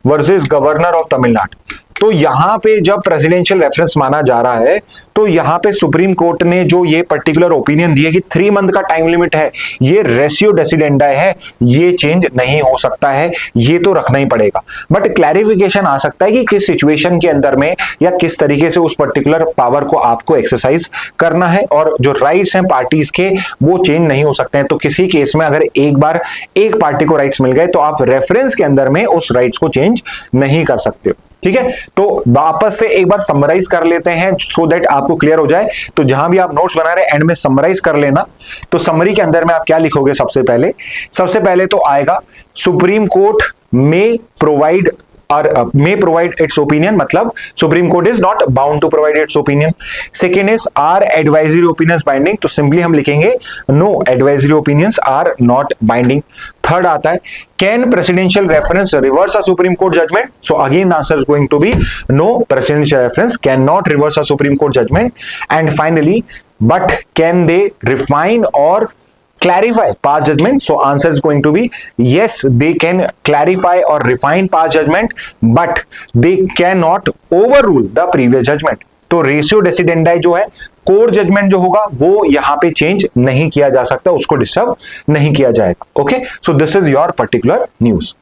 versus governor of Tamil Nadu, तो यहां पे जब प्रेसिडेंशियल रेफरेंस माना जा रहा है तो यहां पे सुप्रीम कोर्ट ने जो ये पर्टिकुलर ओपिनियन दिया कि 3 मंथ का टाइम लिमिट है, ये रेशियो डेसिडेंडाई है, ये चेंज नहीं हो सकता है, ये तो रखना ही पड़ेगा। बट क्लैरिफिकेशन आ सकता है कि किस सिचुएशन के अंदर में या किस तरीके से उस पर्टिकुलर पावर को आपको एक्सरसाइज करना है, और जो राइट्स हैं पार्टीज के वो चेंज नहीं हो सकते हैं। तो किसी केस में अगर एक बार एक पार्टी को राइट्स मिल गए तो आप रेफरेंस के अंदर में उस राइट्स को चेंज नहीं कर सकते हो। ठीक है, तो वापस से एक बार समराइज कर लेते हैं सो दैट आपको क्लियर हो जाए। तो जहां भी आप नोट्स बना रहे हैं एंड में समराइज कर लेना। तो समरी के अंदर में आप क्या लिखोगे? सबसे पहले तो आएगा सुप्रीम कोर्ट में प्रोवाइड its opinion, मतलब supreme court is not bound to provide its opinion. Second is are advisory opinions binding, तो सिंपली हम लिखेंगे no advisory opinions are not binding. Third आता है can presidential reference reverse a supreme court judgment, so again answer is going to be no, presidential reference can not reverse a supreme court judgment. And finally, but can they refine और clarify past judgment, so answer is going to be yes, they can clarify or refine past judgment but they cannot overrule the previous judgment। तो रेशियो डेसिडेंडाई जो है कोर जजमेंट जो होगा वो यहां पे चेंज नहीं किया जा सकता, उसको डिस्टर्ब नहीं किया जाएगा। Okay, so this is your particular news.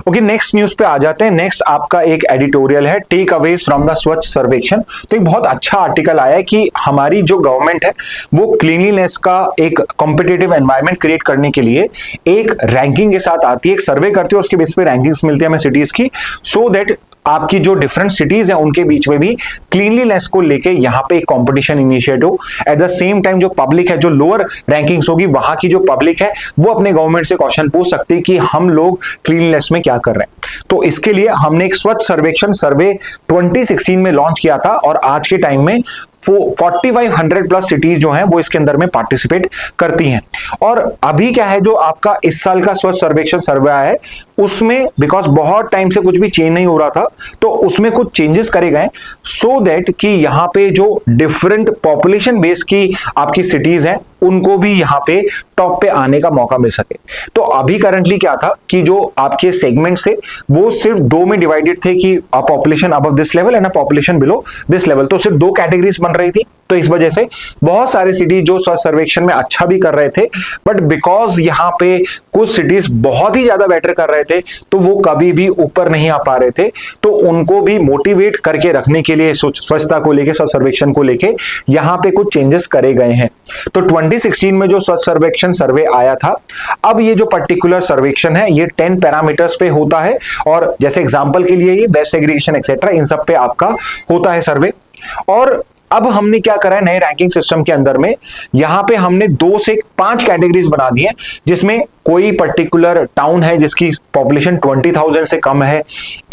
Okay, next news पे आ जाते हैं। नेक्स्ट आपका एक एडिटोरियल है, टेक अवेज फ्रॉम द स्वच्छ सर्वेक्षण। तो एक बहुत अच्छा आर्टिकल आया है कि हमारी जो गवर्नमेंट है वो क्लीनलीनेस का एक कॉम्पिटिटिव एनवायरनमेंट क्रिएट करने के लिए एक रैंकिंग के साथ आती है, एक सर्वे करती है, उसके बेस पे रैंकिंग्स मिलती है हमें सिटीज की, सो दैट आपकी जो डिफरेंट सिटीज हैं उनके बीच में भी क्लीनलीनेस को लेके यहां पे एक कंपटीशन इनिशिएट हो। एट द सेम टाइम जो पब्लिक है, जो लोअर रैंकिंग्स होगी वहां की जो पब्लिक है वो अपने गवर्नमेंट से क्वेश्चन पूछ सकती है कि हम लोग क्लीनलीनेस में क्या कर रहे हैं। तो इसके लिए हमने एक स्वच्छ सर्वेक्षण सर्वे 2016 में लॉन्च किया था और आज के टाइम में 4500 प्लस सिटीज जो हैं वो इसके अंदर में पार्टिसिपेट करती हैं। और अभी क्या है, जो आपका इस साल का स्वच्छ सर्वेक्षण सर्वे आया है उसमें बिकॉज बहुत टाइम से कुछ भी चेंज नहीं हो रहा था तो उसमें कुछ चेंजेस करे गए सो दैट कि यहां पे जो डिफरेंट पॉपुलेशन बेस की आपकी सिटीज हैं उनको भी यहां पे टॉप पे आने का मौका मिल सके। तो अभी करंटली क्या था कि जो आपके सेगमेंट से वो सिर्फ 2 में डिवाइडेड थे कि a population above this level and a population below this level, तो सिर्फ 2 कैटेगरीज बन बढ़ रही थी, तो इस वजह से बहुत सारे सिटी जो स्वच्छ सर्वेक्षण में अच्छा भी कर रहे थे, बट बिकॉज यहाँ पे कुछ सिटीज बहुत ही ज्यादा बेटर कर रहे थे तो वो कभी भी ऊपर नहीं आ पा रहे थे, तो उनको भी मोटिवेट करके रखने के लिए स्वच्छता को लेके, स्वच्छ सर्वेक्षण को लेके यहाँ पे कुछ चेंजेस करे गए हैं। तो 2016 में जो स्वच्छ सर्वेक्षण सर्वे आया था, अब ये जो पर्टिकुलर सर्वेक्षण है ये 10 पैरामीटर्स पे होता है, और जैसे एग्जांपल के लिए ये वेस्ट सेग्रीगेशन एक्सेट्रा इन सब पे आपका होता है सर्वे। और अब हमने क्या करा है नए रैंकिंग सिस्टम के अंदर में, यहां पे हमने 2 से 5 कैटेगरीज बना दी है, जिसमें कोई पर्टिकुलर टाउन है जिसकी पॉपुलेशन 20,000 से कम है,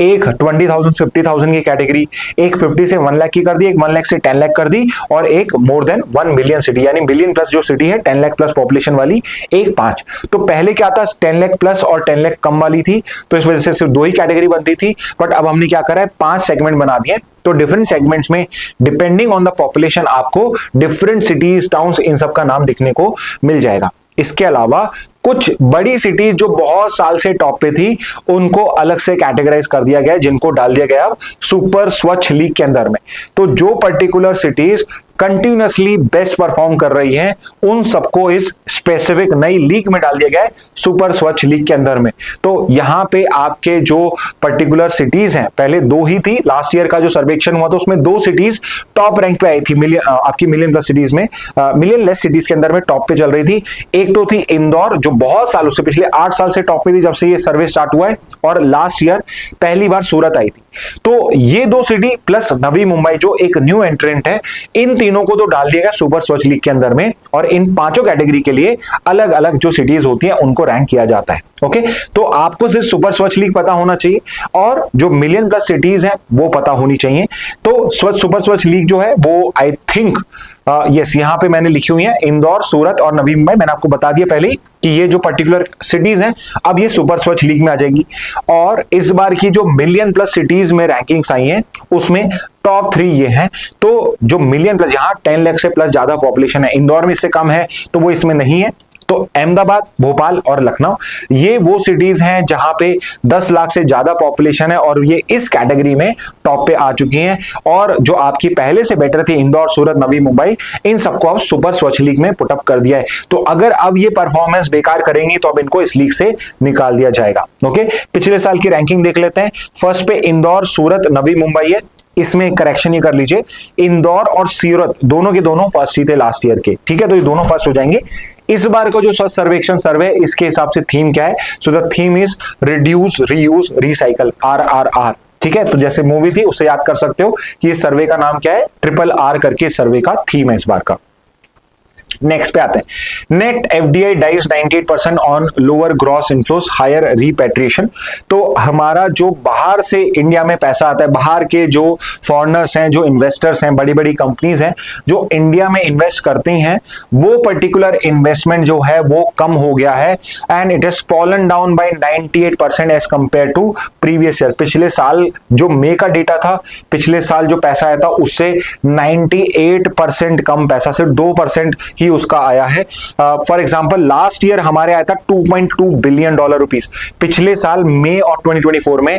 एक 20,000 50,000 की कैटेगरी, एक 50 से 1 लाख की कर दी, एक 1 लाख से 10 लाख कर दी, और एक मोर देन 1 मिलियन सिटी, यानी मिलियन प्लस जो सिटी है 10 लाख प्लस पॉपुलेशन वाली, एक 5। तो पहले क्या था, 10 लाख प्लस और 10 लाख कम वाली थी, तो इस वजह से सिर्फ 2 ही कैटेगरी बनती थी, बट अब हमने क्या करा है 5 सेगमेंट बना दिए। तो डिफरेंट सेगमेंट्स में डिपेंडिंग ऑन द पॉपुलेशन आपको डिफरेंट सिटीज, टाउन्स, इन सब का नाम दिखने को मिल जाएगा। इसके अलावा कुछ बड़ी सिटीज जो बहुत साल से टॉप पे थी उनको अलग से कैटेगराइज कर दिया गया है, जिनको डाल दिया गया सुपर स्वच्छ लीग के अंदर में। तो जो particular cities continuously best perform कर रही हैं उन सबको इस स्पेसिफिक नई लीग में डाल दिया गया है, सुपर स्वच्छ लीग के अंदर में। तो यहां पे आपके जो पर्टिकुलर सिटीज हैं, पहले 2 ही थी, लास्ट ईयर का जो सर्वेक्षण हुआ था उसमें 2 सिटीज टॉप रैंक पे आई थी, आपकी मिलियन प्लस सिटीज में, मिलियन लेस सिटीज के अंदर में टॉप पे चल रही थी। एक तो थी इंदौर जो बहुत सालों से, पिछले 8 साल से टॉप पे थी जब से ये सर्वे स्टार्ट हुआ है, और लास्ट ईयर पहली बार सूरत आई थी। तो ये 2 सिटी प्लस नवी मुंबई जो एक न्यू एंट्रेंट है, इन तीनों को तो डाल दिया गया सुपर स्वच्छ लीग के अंदर में, और इन 5 कैटेगरी के लिए अलग अलग जो सिटीज होती हैं उनको रैंक किया जाता है। ओके, तो आपको सिर्फ सुपर स्वच्छ लीग पता होना चाहिए और जो मिलियन प्लस सिटीज हैं वो पता होनी चाहिए। तो सुपर स्वच्छ लीग जो है वो आई थिंक यस यहां पे मैंने लिखी हुई है इंदौर, सूरत और नवी मुंबई। मैंने आपको बता दिया पहले कि ये जो पर्टिकुलर सिटीज हैं अब ये सुपर स्वच्छ लीग में आ जाएगी। और इस बार की जो मिलियन प्लस सिटीज में रैंकिंग्स आई हैं उसमें टॉप 3 ये हैं। तो जो मिलियन प्लस, यहाँ 10 लाख से प्लस ज्यादा पॉपुलेशन है, इंदौर में इससे कम है तो वो इसमें नहीं है। तो अहमदाबाद, भोपाल और लखनऊ ये वो सिटीज हैं जहां पे 10 लाख से ज्यादा पॉपुलेशन है और ये इस कैटेगरी में टॉप पे आ चुकी हैं। और जो आपकी पहले से बेटर थी इंदौर, सूरत, नवी मुंबई, इन सबको अब सुपर स्वच्छ लीग में पुटअप कर दिया है। तो अगर अब ये परफॉर्मेंस बेकार करेंगी तो अब इनको इस लीग से निकाल दिया जाएगा। ओके, पिछले साल की रैंकिंग देख लेते हैं। फर्स्ट पे इंदौर, सूरत, नवी मुंबई है, इसमें करेक्शन ये कर लीजिए, इंदौर और सूरत दोनों के दोनों फर्स्ट ही थे लास्ट ईयर के, ठीक है, तो ये दोनों फर्स्ट हो जाएंगे। इस बार का जो स्वच्छ सर्वेक्षण सर्वे, इसके हिसाब से थीम क्या है, so the theme is reduce, reuse, recycle, RRR, ठीक है। तो जैसे मूवी थी उससे याद कर सकते हो कि इस सर्वे का नाम क्या है, RRR करके सर्वे का थीम है इस बार का। नेक्स्ट पे आते हैं, net FDI dives 98% on lower gross inflows, higher repatriation. तो हमारा जो बाहर से इंडिया में पैसा आता है, बाहर के जो फॉरेनर्स हैं, जो इन्वेस्टर्स हैं, बड़ी बड़ी कंपनीज हैं जो इंडिया में इन्वेस्ट करती हैं, वो पर्टिकुलर इन्वेस्टमेंट जो है वो कम हो गया है and it has fallen down by 98% as compared to previous year. पिछले साल जो मई का डेटा था, पिछले साल जो पैसा आया था उससे 98% कम पैसा, सिर्फ 2% ही उसका आया है। फॉर एग्जांपल लास्ट ईयर हमारे आया था $2.2 बिलियन रुपीस, पिछले साल मई और 2024 में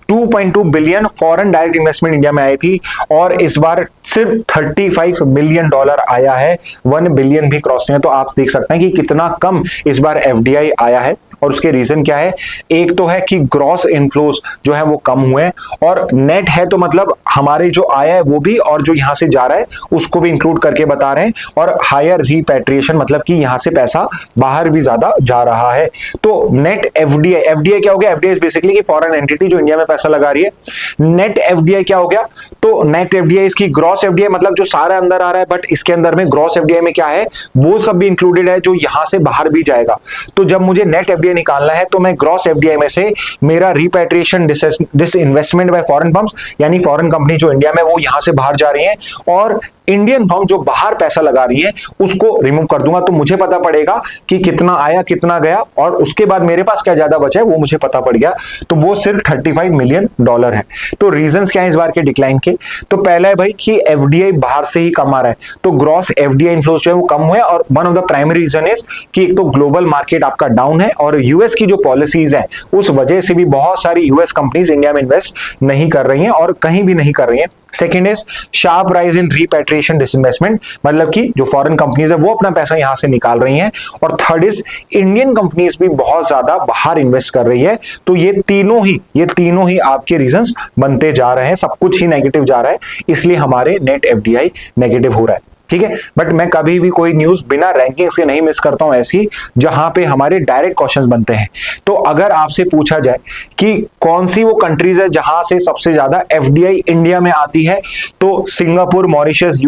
2.2 billion foreign direct investment India में आई थी, और इस बार सिर्फ $35 मिलियन आया है, 1 बिलियन भी क्रॉस नहीं है। तो आप देख सकते हैं कि कितना कम इस बार FDI आया है, और उसके रीजन क्या है, एक तो है कि ग्रॉस इनफ्लोस जो है वो कम हुए, और नेट है तो मतलब हमारे जो आया है वो भी, और जो यहां से जा रहा है उसको भी इंक्लूड करके बता रहे हैं, और हायर रिपेट्रिएशन मतलब कि यहां से पैसा बाहर भी ज्यादा जा रहा है। तो नेट FDI क्या हो गया, FDI बेसिकली की फॉरेन एंटिटी जो इंडिया में पैसा लगा रही है। नेट FDI क्या हो गया, तो नेट FDI इसकी ग्रॉस FDI मतलब जो सारा अंदर आ रहा है, बट इसके अंदर में ग्रॉस FDI में क्या है वो सब भी इंक्लूडेड है जो यहां से बाहर भी जाएगा। तो जब मुझे नेट FDI निकालना है तो मैं ग्रॉस FDI में से मेरा repatriation, disinvestment bye foreign firms, यानी फॉरेन कंपनी जो इंडिया में वो यहां से बाहर जा रही हैं, और इंडियन फर्म जो बाहर पैसा लगा रही है उसको रिमूव कर दूंगा। तो मुझे पता पड़ेगा कि कितना आया कितना गया, और उसके बाद मेरे पास क्या ज्यादा बचा है वो मुझे पता पड़ गया। तो वो सिर्फ $35 मिलियन है। तो रीजंस क्या है इस बार के डिक्लाइन के, तो पहला है भाई कि FDI बाहर से ही कम आ रहा है, तो ग्रॉस FDI इन्फ्लोस जो है वो कम हुआ है, और one of the primary reason is कि एक तो ग्लोबल मार्केट आपका डाउन है, और यूएस की जो पॉलिसीज है उस वजह से भी बहुत सारी यूएस कंपनीज इंडिया में इन्वेस्ट नहीं कर रही हैं, और कहीं भी नहीं कर रही हैं। Second is sharp rise in repatriation disinvestment, मतलब कि जो फॉरेन कंपनीज है वो अपना पैसा यहां से निकाल रही हैं। और थर्ड इज इंडियन कंपनीज भी बहुत ज्यादा बाहर इन्वेस्ट कर रही है। तो ये तीनों ही आपके रीजंस बनते जा रहे हैं, सब कुछ ही नेगेटिव जा रहा है, इसलिए हमारे नेट एफडीआई नेगेटिव हो रहा है। ठीक है, बट मैं कभी भी कोई न्यूज बिना रैंकिंग्स के नहीं मिस करता हूं ऐसी जहां पे हमारे डायरेक्ट क्वेश्चंस बनते हैं। तो अगर आपसे पूछा जाए कि कौन सी वो कंट्रीज है जहां से सबसे ज्यादा एफडीआई इंडिया में आती है, तो Singapore, Mauritius,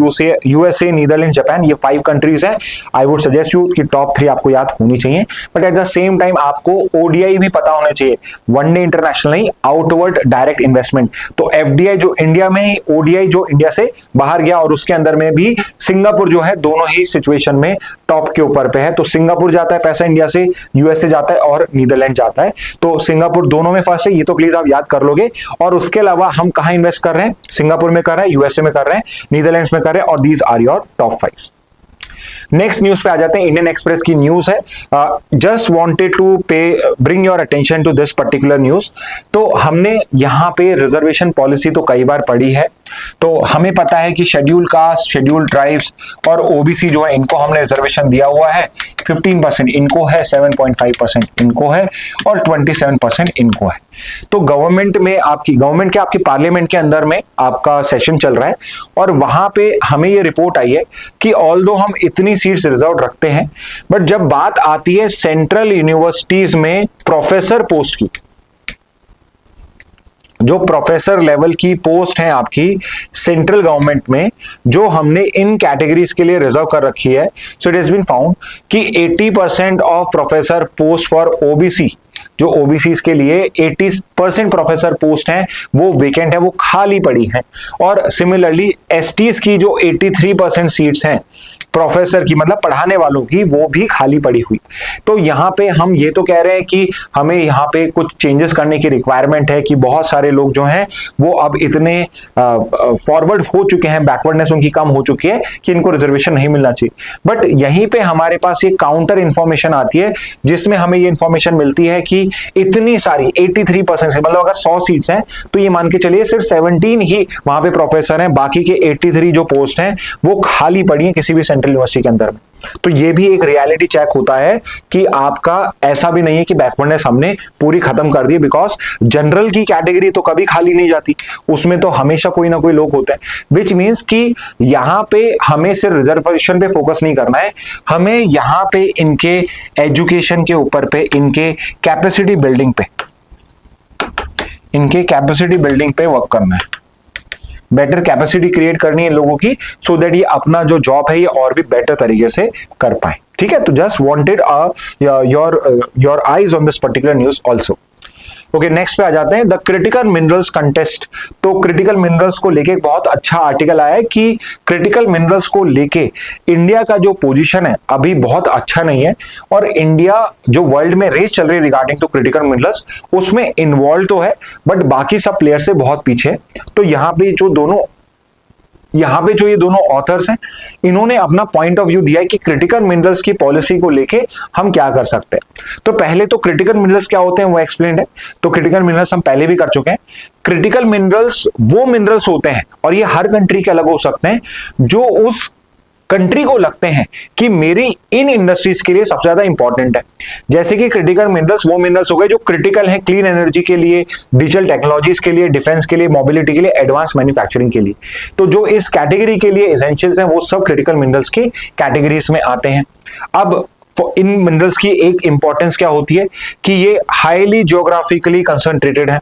USA, Netherland, Japan, ये 5 कंट्रीज हैं। आई वुड सजेस्ट यू कि टॉप 3 आपको याद होनी चाहिए, but at the same time आपको ओडीआई भी पता होना चाहिए, वनडे इंटरनेशनल नहीं, आउटवर्ड डायरेक्ट इन्वेस्टमेंट। तो एफडीआई जो इंडिया में, ओडीआई जो इंडिया से बाहर गया, और उसके अंदर में भी सिंगापुर जो है दोनों ही सिचुएशन में टॉप के ऊपर पे है। तो सिंगापुर जाता है पैसा इंडिया से, यूएसए जाता है और नीदरलैंड जाता है। तो सिंगापुर दोनों में फर्स्ट है, ये तो प्लीज आप याद कर लोगे। और उसके अलावा हम कहां इन्वेस्ट कर रहे हैं? सिंगापुर में कर रहे हैं, यूएसए में कर रहे हैं, नीदरलैंड्स में कर रहे हैं, और these are your top 5। Next news पे आ जाते हैं। इंडियन एक्सप्रेस की न्यूज है, just wanted to bring your attention to this particular news. तो हमने यहाँ पे रिजर्वेशन पॉलिसी तो कई बार पढ़ी है, तो हमें पता है कि शेड्यूल कास्ट, शेड्यूल ट्राइब्स और ओबीसी जो है, इनको हमने रिजर्वेशन दिया हुआ है। 15% इनको है, 7.5% इनको है, और 27% इनको है। तो गवर्नमेंट के आपके पार्लियामेंट के अंदर में आपका सेशन चल रहा है, और वहां पे हमें ये रिपोर्ट आई है कि ऑल्दो हम इतनी सीट्स रिजर्व रखते हैं, बट जब बात आती है सेंट्रल यूनिवर्सिटीज में प्रोफेसर पोस्ट की, जो प्रोफेसर लेवल की पोस्ट है आपकी सेंट्रल गवर्नमेंट में, जो हमने इन कैटेगरीज के लिए रिजर्व कर रखी है, so it has been found कि 80% of professor post for OBC, जो ओबीसी के लिए 80% प्रोफेसर पोस्ट हैं वो वेकेंट है, वो खाली पड़ी हैं। और सिमिलरली एसटीज की जो 83% सीट्स हैं प्रोफेसर की, मतलब पढ़ाने वालों की, वो भी खाली पड़ी हुई। तो यहाँ पे हम ये तो कह रहे हैं कि हमें यहाँ पे कुछ चेंजेस करने की रिक्वायरमेंट है, कि बहुत सारे लोग जो हैं वो अब इतने फॉरवर्ड हो चुके हैं, बैकवर्डनेस उनकी कम हो चुकी है कि इनको रिजर्वेशन नहीं मिलना चाहिए। बट यहीं पे हमारे पास ये काउंटर इंफॉर्मेशन आती है, जिसमें हमें ये इंफॉर्मेशन मिलती है कि इतनी सारी 83% से, मतलब अगर 100 सीट्स हैं तो ये मान के चलिए सिर्फ 17 ही वहां पे प्रोफेसर हैं, बाकी के 83 जो पोस्ट हैं वो खाली पड़ी हैं किसी भी सेंट्रल यूनिवर्सिटी के अंदर में। तो ये भी एक रियलिटी चेक होता है कि आपका ऐसा भी नहीं है कि बैकवर्डनेस हमने पूरी खत्म कर दी, बिकॉज जनरल की कैटेगरी तो कभी खाली नहीं जाती, उसमें तो हमेशा कोई ना कोई लोग होते हैं। विच मीन्स कि यहां पे हमें सिर्फ रिजर्वेशन पे फोकस नहीं करना है, हमें यहां पे इनके एजुकेशन के ऊपर पे, इनके कैपेसिटी बिल्डिंग पे वर्क करना है, बेटर कैपेसिटी क्रिएट करनी है लोगों की, सो दैट ये अपना जो जॉब है ये और भी बेटर तरीके से कर पाए। ठीक है, तो just wanted your eyes on this particular news also. Okay, next पे आ जाते हैं, द क्रिटिकल मिनरल्स कंटेस्ट। तो क्रिटिकल मिनरल्स को लेके एक बहुत अच्छा आर्टिकल आया है कि क्रिटिकल मिनरल्स को लेके इंडिया का जो पोजीशन है अभी बहुत अच्छा नहीं है, और इंडिया जो वर्ल्ड में रेस चल रही है रिगार्डिंग टू क्रिटिकल मिनरल्स, उसमें इन्वॉल्व तो है बट बाकी सब प्लेयर से बहुत पीछे है। तो यहाँ पे जो ये दोनों ऑथर्स हैं, इन्होंने अपना पॉइंट ऑफ व्यू दिया है कि क्रिटिकल मिनरल्स की पॉलिसी को लेके हम क्या कर सकते हैं। तो पहले तो क्रिटिकल मिनरल्स क्या होते हैं वो एक्सप्लेन है, तो क्रिटिकल मिनरल्स हम पहले भी कर चुके हैं। क्रिटिकल मिनरल्स वो मिनरल्स होते हैं, और ये हर कंट्री के अलग हो सकते हैं, जो उस कंट्री को लगते हैं कि मेरी इन इंडस्ट्रीज के लिए सबसे ज्यादा इंपॉर्टेंट है। जैसे कि क्रिटिकल मिनरल्स वो मिनरल्स हो गए जो क्रिटिकल हैं क्लीन एनर्जी के लिए, डिजिटल टेक्नोलॉजीज के लिए, डिफेंस के लिए, मोबिलिटी के लिए, एडवांस मैन्युफैक्चरिंग के लिए। तो जो इस कैटेगरी के लिए एसेंशियल्स हैं वो सब क्रिटिकल मिनरल्स की कैटेगरीज में आते हैं। अब इन मिनरल्स की एक इंपॉर्टेंस क्या होती है कि ये हाईली जियोग्राफिकली कंसंट्रेटेड है,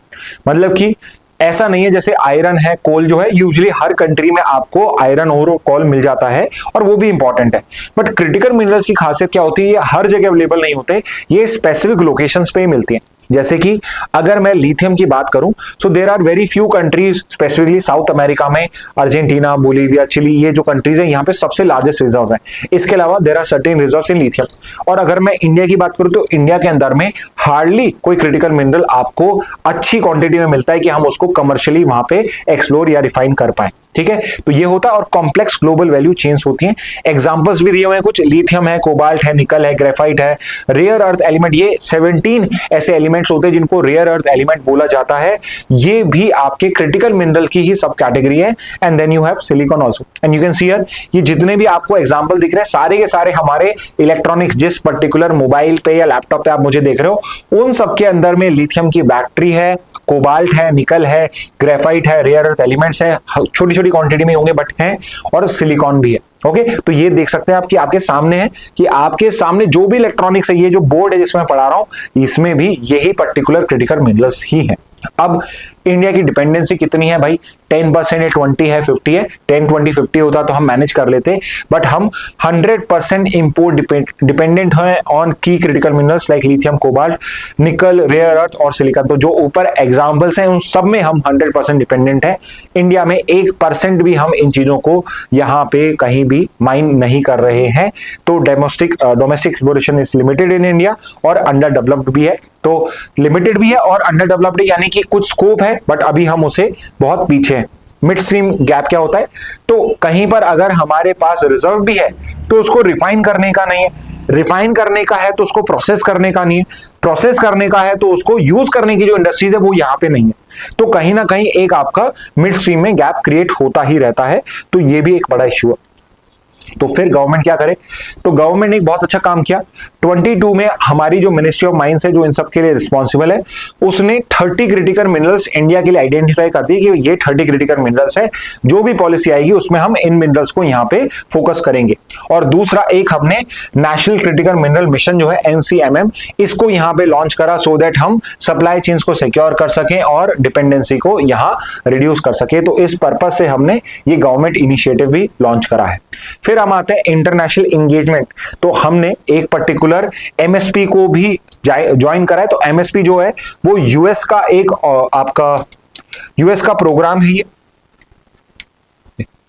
मतलब कि ऐसा नहीं है जैसे आयरन है, कोल जो है, यूजुअली हर कंट्री में आपको आयरन और कोल मिल जाता है और वो भी इंपॉर्टेंट है। बट क्रिटिकल मिनरल्स की खासियत क्या होती है, ये हर जगह अवेलेबल नहीं होते, ये स्पेसिफिक लोकेशंस पे ही मिलती हैं। जैसे कि अगर मैं लिथियम की बात करूं, so there are very few countries, specifically South America में अर्जेंटीना, बोलीविया, चिली, ये जो कंट्रीज हैं यहाँ पे सबसे लार्जेस्ट रिजर्व है। इसके अलावा there are certain reserves in lithium. और अगर मैं इंडिया की बात करूं तो इंडिया के अंदर में हार्डली कोई क्रिटिकल मिनरल आपको अच्छी क्वांटिटी में मिलता है कि हम उसको कमर्शियली वहां पे एक्सप्लोर या रिफाइन कर पाए। ठीक है, तो ये होता है, और कॉम्प्लेक्स ग्लोबल वैल्यू चेन्स होती हैं। एग्जांपल्स भी दिए हुए हैं कुछ, लिथियम है, कोबाल्ट है, निकल है, ग्रेफाइट है, रेयर अर्थ एलिमेंट, ये 17 ऐसे एलिमेंट एलिमेंट्स होते हैं जिनको रेयर अर्थ एलिमेंट बोला जाता है, ये भी आपके क्रिटिकल मिनरल की ही सब कैटेगरी है। And then you have silicon also, and you can see here ये जितने भी आपको एग्जांपल दिख रहे हैं सारे के सारे हमारे इलेक्ट्रॉनिक्स, जिस पर्टिकुलर मोबाइल पे या लैपटॉप पे आप मुझे देख रहे हो, उन सब के अंदर में लिथियम की बैटरी है, कोबाल्ट है, निकल है, ग्रेफाइट है, रेयर अर्थ एलिमेंट्स है, छोटी छोटी क्वांटिटी में होंगे बट हैं, और सिलिकॉन भी है। ओके, तो ये देख सकते हैं आप कि आपके सामने है कि आपके सामने जो भी इलेक्ट्रॉनिक्स है, ये जो बोर्ड है जिसमें पढ़ा रहा हूं, इसमें भी यही पर्टिकुलर क्रिटिकल मिनरल्स ही है। अब इंडिया की डिपेंडेंसी कितनी है भाई? 10% है, 20 है, 50 है। 10, 20, 50 होता तो हम मैनेज कर लेते, बट हम 100% इंपोर्ट डिपेंडेंट हैं ऑन की critical minerals like lithium, cobalt, निकल, रेयर अर्थ और सिलिकॉन। तो जो ऊपर एग्जांपल्स हैं उन सब में हम 100% डिपेंडेंट है। इंडिया में 1% भी हम इन चीजों को यहाँ पे कहीं भी माइन नहीं कर रहे हैं। तो domestic exploration is limited in India और अंडर डेवलप्ड भी है। तो लिमिटेड भी है और अंडर डेवलप्ड, यानी कि कुछ स्कोप है बट अभी हम उसे बहुत पीछे हैं। मिड स्ट्रीम गैप क्या होता है? तो कहीं पर अगर हमारे पास रिजर्व भी है तो उसको रिफाइन करने का नहीं है, रिफाइन करने का है तो उसको प्रोसेस करने का नहीं है, प्रोसेस करने का है तो उसको यूज करने की जो इंडस्ट्रीज है वो यहाँ पे नहीं है। तो कहीं ना कहीं एक आपका मिड स्ट्रीम में गैप क्रिएट होता ही रहता है। तो ये भी एक बड़ा इश्यू है। तो फिर गवर्नमेंट क्या करे? तो गवर्नमेंट ने एक बहुत अच्छा काम किया। 22 में हमारी जो मिनिस्ट्री ऑफ माइंस है, जो इन सब के लिए रिस्पॉन्सिबल है, उसने 30 क्रिटिकल मिनरल्स इंडिया के लिए आइडेंटिफाई कर दी कि ये 30 क्रिटिकल मिनरल्स है। जो भी पॉलिसी आएगी उसमें हम इन मिनरल्स को यहाँ पे फोकस करेंगे। और दूसरा एक हमने नेशनल क्रिटिकल मिनरल मिशन जो है NCMM, इसको यहाँ पे लॉन्च करा सो दैट हम सप्लाई चेन्स को सिक्योर कर सकें और डिपेंडेंसी को यहाँ रिड्यूस कर सके। तो इस पर्पज से हमने ये गवर्नमेंट इनिशिएटिव भी लॉन्च करा है। फिर हम आते हैं इंटरनेशनल एंगेजमेंट। तो हमने एक पर्टिकुलर MSP को भी ज्वाइन करा है। तो MSP जो है वो यूएस का एक आपका यूएस का प्रोग्राम है,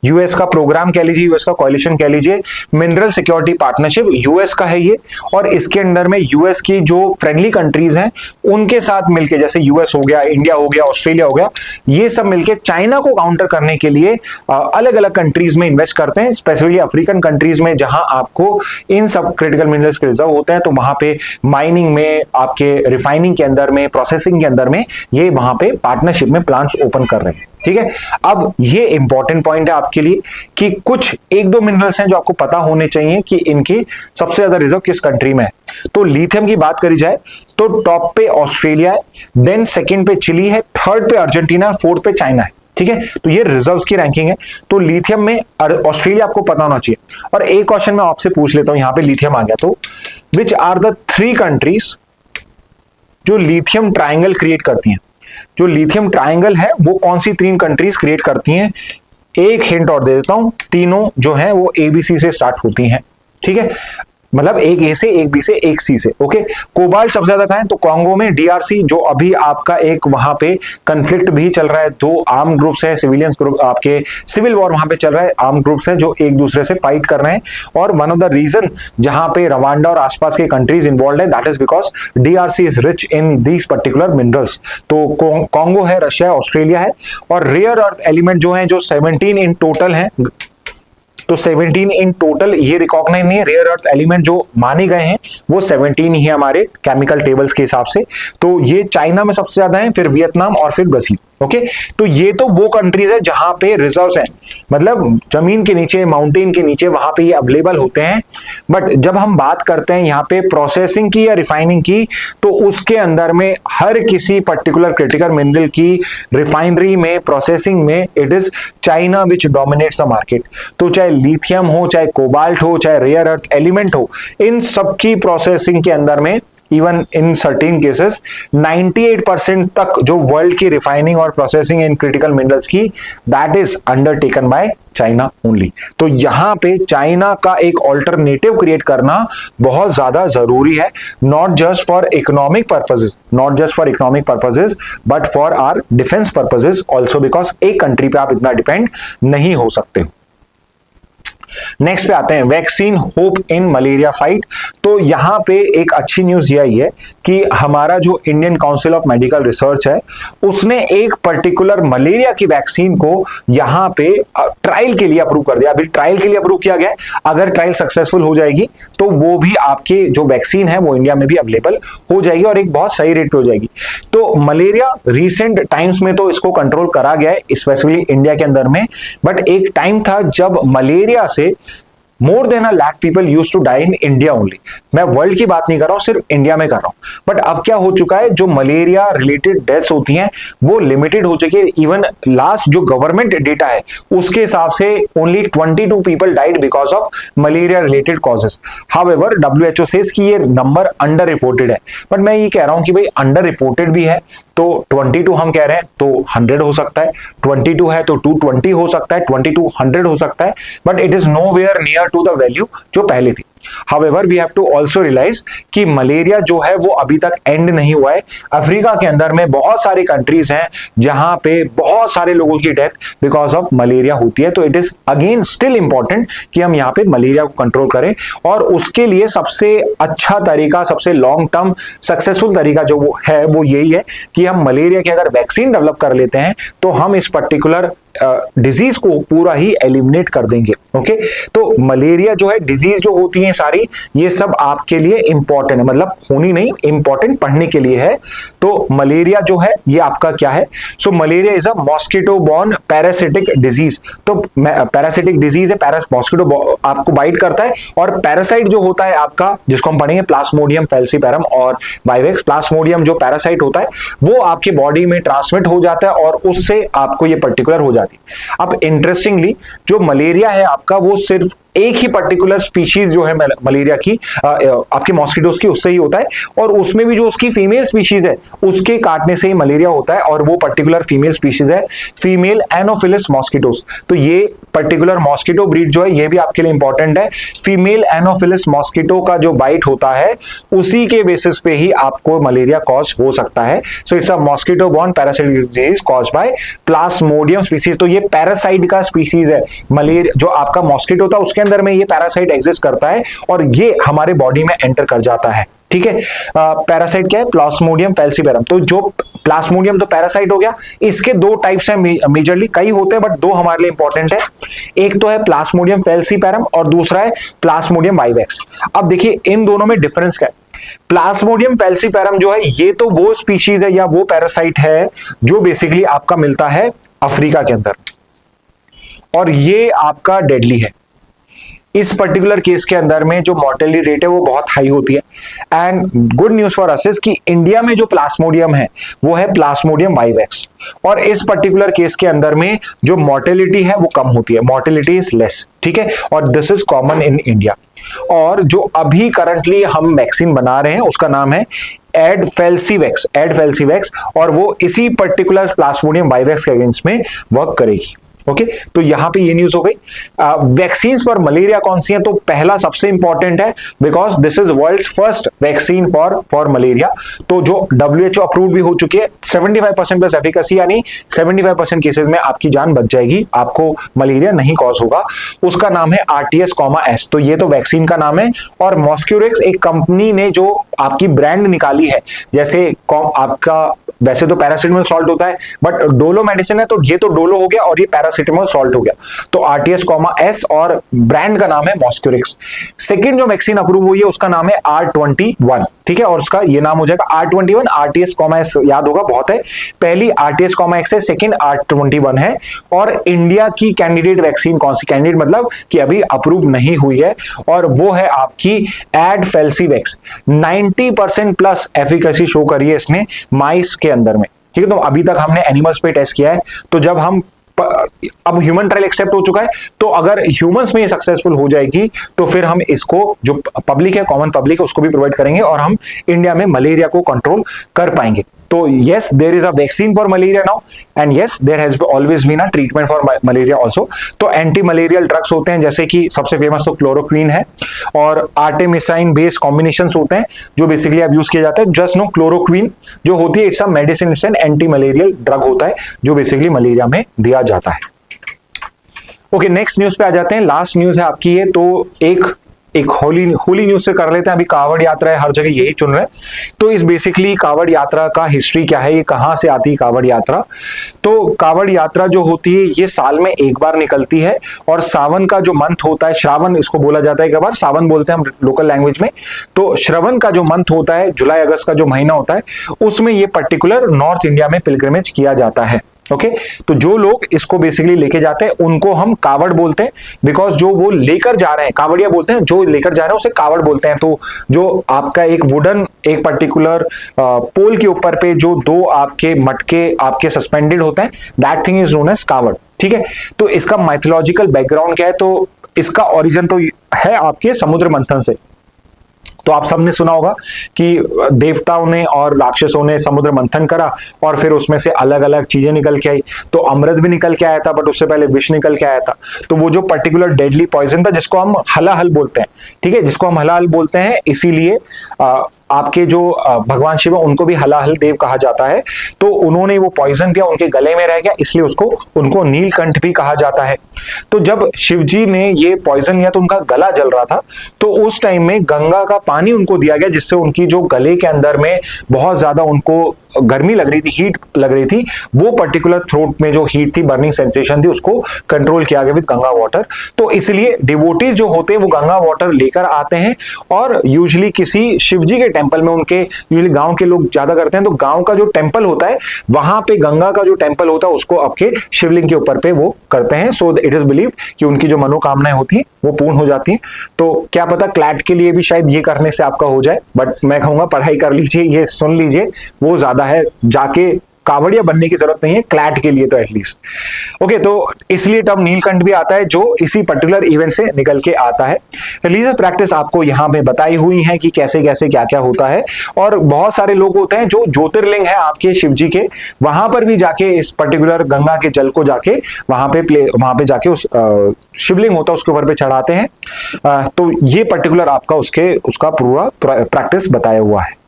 यूएस का प्रोग्राम कह लीजिए, यूएस का कोalition कह लीजिए, मिनरल सिक्योरिटी पार्टनरशिप यूएस का है ये। और इसके अंदर में यूएस की जो फ्रेंडली कंट्रीज हैं उनके साथ मिलके, जैसे यूएस हो गया, इंडिया हो गया, ऑस्ट्रेलिया हो गया, ये सब मिलके चाइना को काउंटर करने के लिए अलग अलग कंट्रीज में इन्वेस्ट करते हैं, स्पेसिफिकली अफ्रीकन कंट्रीज में, जहां आपको इन सब क्रिटिकल मिनरल्स के रिजर्व होते हैं। तो वहां पे माइनिंग में, आपके रिफाइनिंग के अंदर में, प्रोसेसिंग के अंदर में, ये वहां पे पार्टनरशिप में प्लांट्स ओपन कर रहे हैं। ठीक है, अब ये इंपॉर्टेंट पॉइंट है आपके लिए कि कुछ एक दो मिनरल्स हैं जो आपको पता होने चाहिए कि इनकी सबसे ज्यादा रिजर्व किस कंट्री में है। तो लिथियम की बात करी जाए तो टॉप पे ऑस्ट्रेलिया है, देन सेकंड पे चिली है, थर्ड पे अर्जेंटीना, फोर्थ पे चाइना है। ठीक है, तो ये रिजर्व्स की रैंकिंग है। तो लिथियम में ऑस्ट्रेलिया आपको पता होना चाहिए। और एक क्वेश्चन मैं आपसे पूछ लेता हूं, यहां पे लिथियम आ गया, तो विच आर द 3 कंट्रीज जो लिथियम ट्राइंगल क्रिएट करती हैं? जो लिथियम ट्राइंगल है वो कौन सी 3 कंट्रीज क्रिएट करती हैं? एक हिंट और दे देता हूं, तीनों जो हैं वो ABC से स्टार्ट होती हैं। ठीक है, मतलब एक ए से, एक बी से, एक सी से। ओके, कोबाल्ट सबसे ज्यादा है तो कांगो में DRC, जो अभी आपका एक वहां पे कंफ्लिक्ट भी चल रहा है, 2 आर्म ग्रुप्स है, सिविलियंस ग्रुप, आपके सिविल वॉर वहां पे चल रहा है, आर्म ग्रुप्स है जो एक दूसरे से फाइट कर रहे हैं। और वन ऑफ द रीजन जहां पे रवांडा और आसपास के कंट्रीज इन्वॉल्व है, that is because DRC is rich in these particular minerals. तो कांगो है, रशिया है, ऑस्ट्रेलिया है। और रेयर अर्थ एलिमेंट जो है, जो 17 इन टोटल है, तो 17 इन टोटल ये रिकॉग्नाइज नहीं है। रेयर अर्थ एलिमेंट जो माने गए हैं वो 17 ही है हमारे केमिकल टेबल्स के हिसाब से। तो ये चाइना में सबसे ज्यादा है, फिर वियतनाम और फिर ब्राजील। ओके, तो ये तो वो कंट्रीज है जहां पे रिजर्व्स हैं, मतलब जमीन के नीचे, माउंटेन के नीचे, वहां पे ये अवेलेबल होते हैं। बट जब हम बात करते हैं यहाँ पे प्रोसेसिंग की या रिफाइनिंग की, तो उसके अंदर में हर किसी पर्टिकुलर क्रिटिकल मिनरल की रिफाइनरी में, प्रोसेसिंग में, it is China which dominates the market. तो चाहे लिथियम हो, चाहे कोबाल्ट हो, चाहे रेयर अर्थ एलिमेंट हो, इन सबकी प्रोसेसिंग के अंदर में, इवन इन सर्टेन केसेस 98% तक जो वर्ल्ड की रिफाइनिंग और प्रोसेसिंग इन क्रिटिकल मिनरल्स की, that is undertaken by China only. तो यहां पे चाइना का एक ऑल्टरनेटिव क्रिएट करना बहुत ज्यादा जरूरी है, not just for economic purposes, but for our defence purposes also, because एक कंट्री पे आप इतना डिपेंड नहीं हो सकते। नेक्स्ट पे आते हैं, वैक्सीन होप इन मलेरिया फाइट। तो यहाँ पे एक अच्छी न्यूज यही है कि हमारा जो Indian council of medical research है उसने एक पर्टिकुलर मलेरिया की वैक्सीन को यहाँ पे ट्रायल के लिए अप्रूव कर दिया। अभी ट्रायल के लिए अप्रूव किया गया है, अगर ट्रायल सक्सेसफुल हो जाएगी तो वो भी आपके जो वैक्सीन है वो इंडिया में भी अवेलेबल हो जाएगी और एक बहुत सही रेट पे हो जाएगी। तो मलेरिया रिसेंट टाइम्स में तो इसको कंट्रोल करा गया है स्पेशली इंडिया के अंदर में, बट एक टाइम था जब मलेरिया से more than 1 lakh people use to die in India only. मैं वर्ल्ड की बात नहीं कर रहा हूं, सिर्फ इंडिया में कर रहा हूं। बट अब क्या हो चुका है, जो मलेरिया रिलेटेड डेथ्स होती हैं वो लिमिटेड हो चुकी है। इवन लास्ट जो गवर्नमेंट डेटा है उसके हिसाब से only 22 people died because of malaria related causes. However WHO says कि ये नंबर अंडर रिपोर्टेड है, बट मैं ये कह रहा हूं कि भाई अंडर रिपोर्टेड भी है तो 22 हम कह रहे हैं तो 100 हो सकता है, 22 है तो 220 हो सकता है, 2200 हो सकता है, but it is nowhere near to the value जो पहले थी। However, we have to also realize कि मलेरिया जो है वो अभी तक एंड नहीं हुआ है। अफ्रीका के अंदर में बहुत सारे कंट्रीज हैं जहां पे बहुत सारे लोगों की डेथ बिकॉज ऑफ मलेरिया होती है। तो it is again still important कि हम यहाँ पे मलेरिया को कंट्रोल करें, और उसके लिए सबसे अच्छा तरीका, सबसे लॉन्ग टर्म सक्सेसफुल तरीका जो वो है वो यही है कि हम मलेरिया की अगर वैक्सीन डेवलप कर लेते हैं तो हम इस पर्टिकुलर डिजीज को पूरा ही एलिमिनेट कर देंगे। ओके, तो मलेरिया जो है डिजीज जो होती है सारी, ये सब आपके लिए इंपॉर्टेंट है, मतलब होनी नहीं, इंपॉर्टेंट पढ़ने के लिए है। तो मलेरिया जो है ये आपका क्या है, so malaria is a mosquito borne parasitic disease. तो पैरासिटिक डिजीज है, मॉस्किटो आपको बाइट करता है, और पैरासाइट जो होता है आपका, जिसको हम पढ़ेंगे प्लाज्मोडियम फैल्सीपैरम और वाइवेक्स। प्लाज्मोडियम जो पैरासाइट होता है वो आपके बॉडी में ट्रांसमिट हो जाता है और उससे आपको ये पर्टिकुलर हो जाता है। अब इंटरेस्टिंगली जो मलेरिया है आपका वो सिर्फ एक ही पर्टिकुलर स्पीशीज जो है मलेरिया की, आपके मॉस्किटोस की, उससे ही होता है, और उसमें भी जो उसकी फीमेल स्पीशीज है उसके काटने से ही मलेरिया होता है, और वो पर्टिकुलर फीमेल स्पीशीज है फीमेल एनोफिलिस मॉस्किटोस। तो ये पर्टिकुलर मॉस्किटो ब्रीड जो है ये भी आपके लिए इंपॉर्टेंट है। फीमेल एनोफिलिस मॉस्किटो का जो बाइट होता है उसी के बेसिस पे ही आपको मलेरिया कॉज हो सकता है। So it's a mosquito born parasitic disease cause by Plasmodium species. तो ये पैरासाइट का स्पीशीज है। मलेरिया जो आपका मॉस्किटो था उसके अंदर में ये पैरासाइट एग्जिस्ट करता है और ये हमारे बॉडी में एंटर कर जाता है। ठीक है, पैरासाइट क्या है, प्लाज्मोडियम फैल्सीपैरम। तो जो प्लाज्मोडियम तो पैरासाइट हो गया, इसके दो टाइप्स हैं मेजरली, कई होते हैं बट दो हमारे लिए इंपॉर्टेंट है। एक तो है प्लाज्मोडियम फैल्सीपैरम और दूसरा है प्लाज्मोडियम वाइवेक्स। अब देखिए इन दोनों में डिफरेंस क्या है। प्लाज्मोडियम फैल्सीपैरम जो है ये तो वो स्पीशीज है या वो पैरासाइट है जो बेसिकली आपका मिलता है अफ्रीका के अंदर, और ये आपका डेडली है। इस पर्टिकुलर केस के अंदर में जो मॉर्टेलिटी रेट है वो बहुत हाई होती है। And good news for us is कि इंडिया में जो प्लाज्मोडियम है वो है प्लाज्मोडियम वाइवेक्स, और इस पर्टिकुलर केस के अंदर में जो मॉर्टेलिटी है वो कम होती है, मॉर्टेलिटी इज लेस। ठीक है, और this is common in India. और जो अभी करंटली हम वैक्सीन बना रहे हैं उसका नाम है एडफेल्सीवैक्स, और वो इसी पर्टिकुलर प्लाज्मोडियम वाइवेक्स के अगेंस्ट में वर्क करेगी। ओके, तो यहां पे ये न्यूज हो गई। वैक्सीन फॉर मलेरिया कौन सी है, तो पहला सबसे इंपॉर्टेंट है because this is world's first vaccine for malaria. तो जो WHO अप्रूव भी हो चुकी है, 75% प्लस एफिकेसी, यानी 75% केसेस में आपकी जान बच जाएगी, आपको मलेरिया नहीं कॉज होगा। उसका नाम है RTS-S। तो ये तो वैक्सीन का नाम है। और मॉस्क्यूरेक्स एक कंपनी ने जो आपकी ब्रांड निकाली है, जैसे आपका वैसे तो पैरासिटामोल सॉल्ट होता है बट डोलो मेडिसिन है, तो ये तो डोलो हो गया और ये पैरासिटामोल सॉल्ट हो गया। तो RTS-S और ब्रांड का नाम है मॉस्क्यूरिक्स। सेकंड जो वैक्सीन अप्रूव हुई है उसका नाम है R21। ठीक है, और उसका ये नाम हो जाएगा R21। RTS-S याद होगा बहुत है, पहली RTS-X है, सेकंड R21 है। और इंडिया की कैंडिडेट वैक्सीन कौन सी, कैंडिडेट मतलब कि अभी अप्रूव नहीं हुई है, और वो है आपकी एडफेल्सीवैक्स। 90% प्लस एफिकेसी शो करी है इसने माइस के अंदर में। ठीक है, तो अभी तक हमने एनिमल्स पे टेस्ट किया है, तो जब हम अब ह्यूमन ट्रायल एक्सेप्ट हो चुका है, तो अगर ह्यूमंस में ये सक्सेसफुल हो जाएगी तो फिर हम इसको जो पब्लिक है, कॉमन पब्लिक है, उसको भी प्रोवाइड करेंगे और हम इंडिया में मलेरिया को कंट्रोल कर पाएंगे। तो yes, there is a vaccine for malaria now, and yes, there has always been a treatment for malaria also. तो एंटी मलेरियल ड्रग्स होते हैं, जैसे कि सबसे फेमस तो क्लोरोक्वीन है, और आर्टेमिसाइन बेस्ड कॉम्बिनेशंस होते हैं जो बेसिकली अब यूज किए जाते हैं। जस्ट नो क्लोरोक्वीन जो होती है it's a medicine, it's an anti malarial drug होता है जो बेसिकली मलेरिया में दिया जाता है। ओके, नेक्स्ट न्यूज पे आ जाते हैं। लास्ट न्यूज है आपकी ये, तो एक होली न्यूज से कर लेते हैं। अभी कावड़ यात्रा है, हर जगह यही चुन रहे हैं। तो इस बेसिकली कावड़ यात्रा का हिस्ट्री क्या है, ये कहां से आती है कावड़ यात्रा। तो कावड़ यात्रा जो होती है ये साल में एक बार निकलती है, और सावन का जो मंथ होता है, श्रावण इसको बोला जाता है, एक बार सावन बोलते हैं हम लोकल लैंग्वेज में। तो श्रवण का जो मंथ होता है, जुलाई अगस्त का जो महीना होता है, उसमें ये पर्टिकुलर नॉर्थ इंडिया में पिलग्रिमेज किया जाता है। ओके, तो जो लोग इसको बेसिकली लेके जाते हैं उनको हम कावड़ बोलते हैं, बिकॉज जो वो लेकर जा रहे हैं, कावड़िया बोलते हैं, जो लेकर जा रहे हैं उसे कावड़ बोलते हैं। तो जो आपका एक वुडन एक पर्टिकुलर पोल के ऊपर पे जो दो आपके मटके आपके सस्पेंडेड होते हैं, that thing is known as कावड़। ठीक है, तो इसका माइथोलॉजिकल बैकग्राउंड क्या है, तो इसका ओरिजिन तो है आपके समुद्र मंथन से। तो आप सबने सुना होगा कि देवताओं ने और राक्षसों ने समुद्र मंथन करा और फिर उसमें से अलग अलग चीजें निकल के आई। तो अमृत भी निकल के आया था, बट उससे पहले विष निकल के आया था। तो वो जो पर्टिकुलर डेडली पॉइजन था जिसको हम हलाहल बोलते हैं, ठीक है, जिसको हम हलाहल बोलते हैं, इसीलिए आपके जो भगवान शिव उनको भी हलाहल देव कहा जाता है। तो उन्होंने वो पॉइजन किया, उनके गले में रह गया, इसलिए उनको नीलकंठ भी कहा जाता है। तो जब शिव जी ने ये पॉइजन लिया तो उनका गला जल रहा था, तो उस टाइम में गंगा का पानी उनको दिया गया, जिससे उनकी जो गले के अंदर में बहुत ज्यादा उनको गर्मी लग रही थी, हीट लग रही थी, वो पर्टिकुलर थ्रोट में जो हीट थी, बर्निंग सेंसेशन थी, उसको कंट्रोल किया गया विद गंगा वाटर। तो इसलिए डिवोटीज जो होते हैं वो गंगा वाटर लेकर आते हैं, और यूजुअली किसी शिवजी के टेंपल में, उनके यूजुअली गांव के लोग ज्यादा करते हैं, तो गांव का जो टेंपल होता है वहां पे गंगा का जो टेंपल होता है उसको आपके शिवलिंग के ऊपर पे वो करते हैं। सो इट इज बिलीव्ड कि उनकी जो मनोकामनाएं होती हैं वो पूर्ण हो जाती हैं। तो क्या पता क्लैट के लिए भी शायद ये करने से आपका हो जाए, बट मैं कहूंगा पढ़ाई कर लीजिए, ये सुन लीजिए, वो ज्यादा है, जाके कावड़िया बनने की जरूरत नहीं है क्लैट के लिए तो एटलीस्ट। ओके, तो इसलिए टर्म नीलकंठ भी आता है जो इसी पर्टिकुलर इवेंट से निकल के आता है। रिलीजियस प्रैक्टिस आपको यहाँ पे बताई हुई है कि कैसे कैसे क्या क्या होता है, और बहुत सारे लोग होते हैं जो ज्योतिर्लिंग है आपके शिव जी के, वहां पर भी जाके इस पर्टिकुलर गंगा के जल को जाके वहां पे जाके उस शिवलिंग होता है उसके ऊपर पे चढ़ाते हैं। तो ये पर्टिकुलर आपका उसका पूरा प्रैक्टिस बताया हुआ है।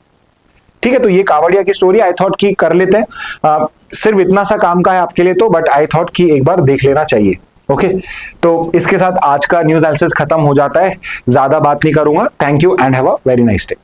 ठीक है, तो ये कावड़िया की स्टोरी आई थॉट की कर लेते हैं। सिर्फ इतना सा काम का है आपके लिए तो, बट आई थॉट कि एक बार देख लेना चाहिए। ओके, तो इसके साथ आज का न्यूज एनालिसिस खत्म हो जाता है, ज्यादा बात नहीं करूंगा। Thank you and have a very nice day.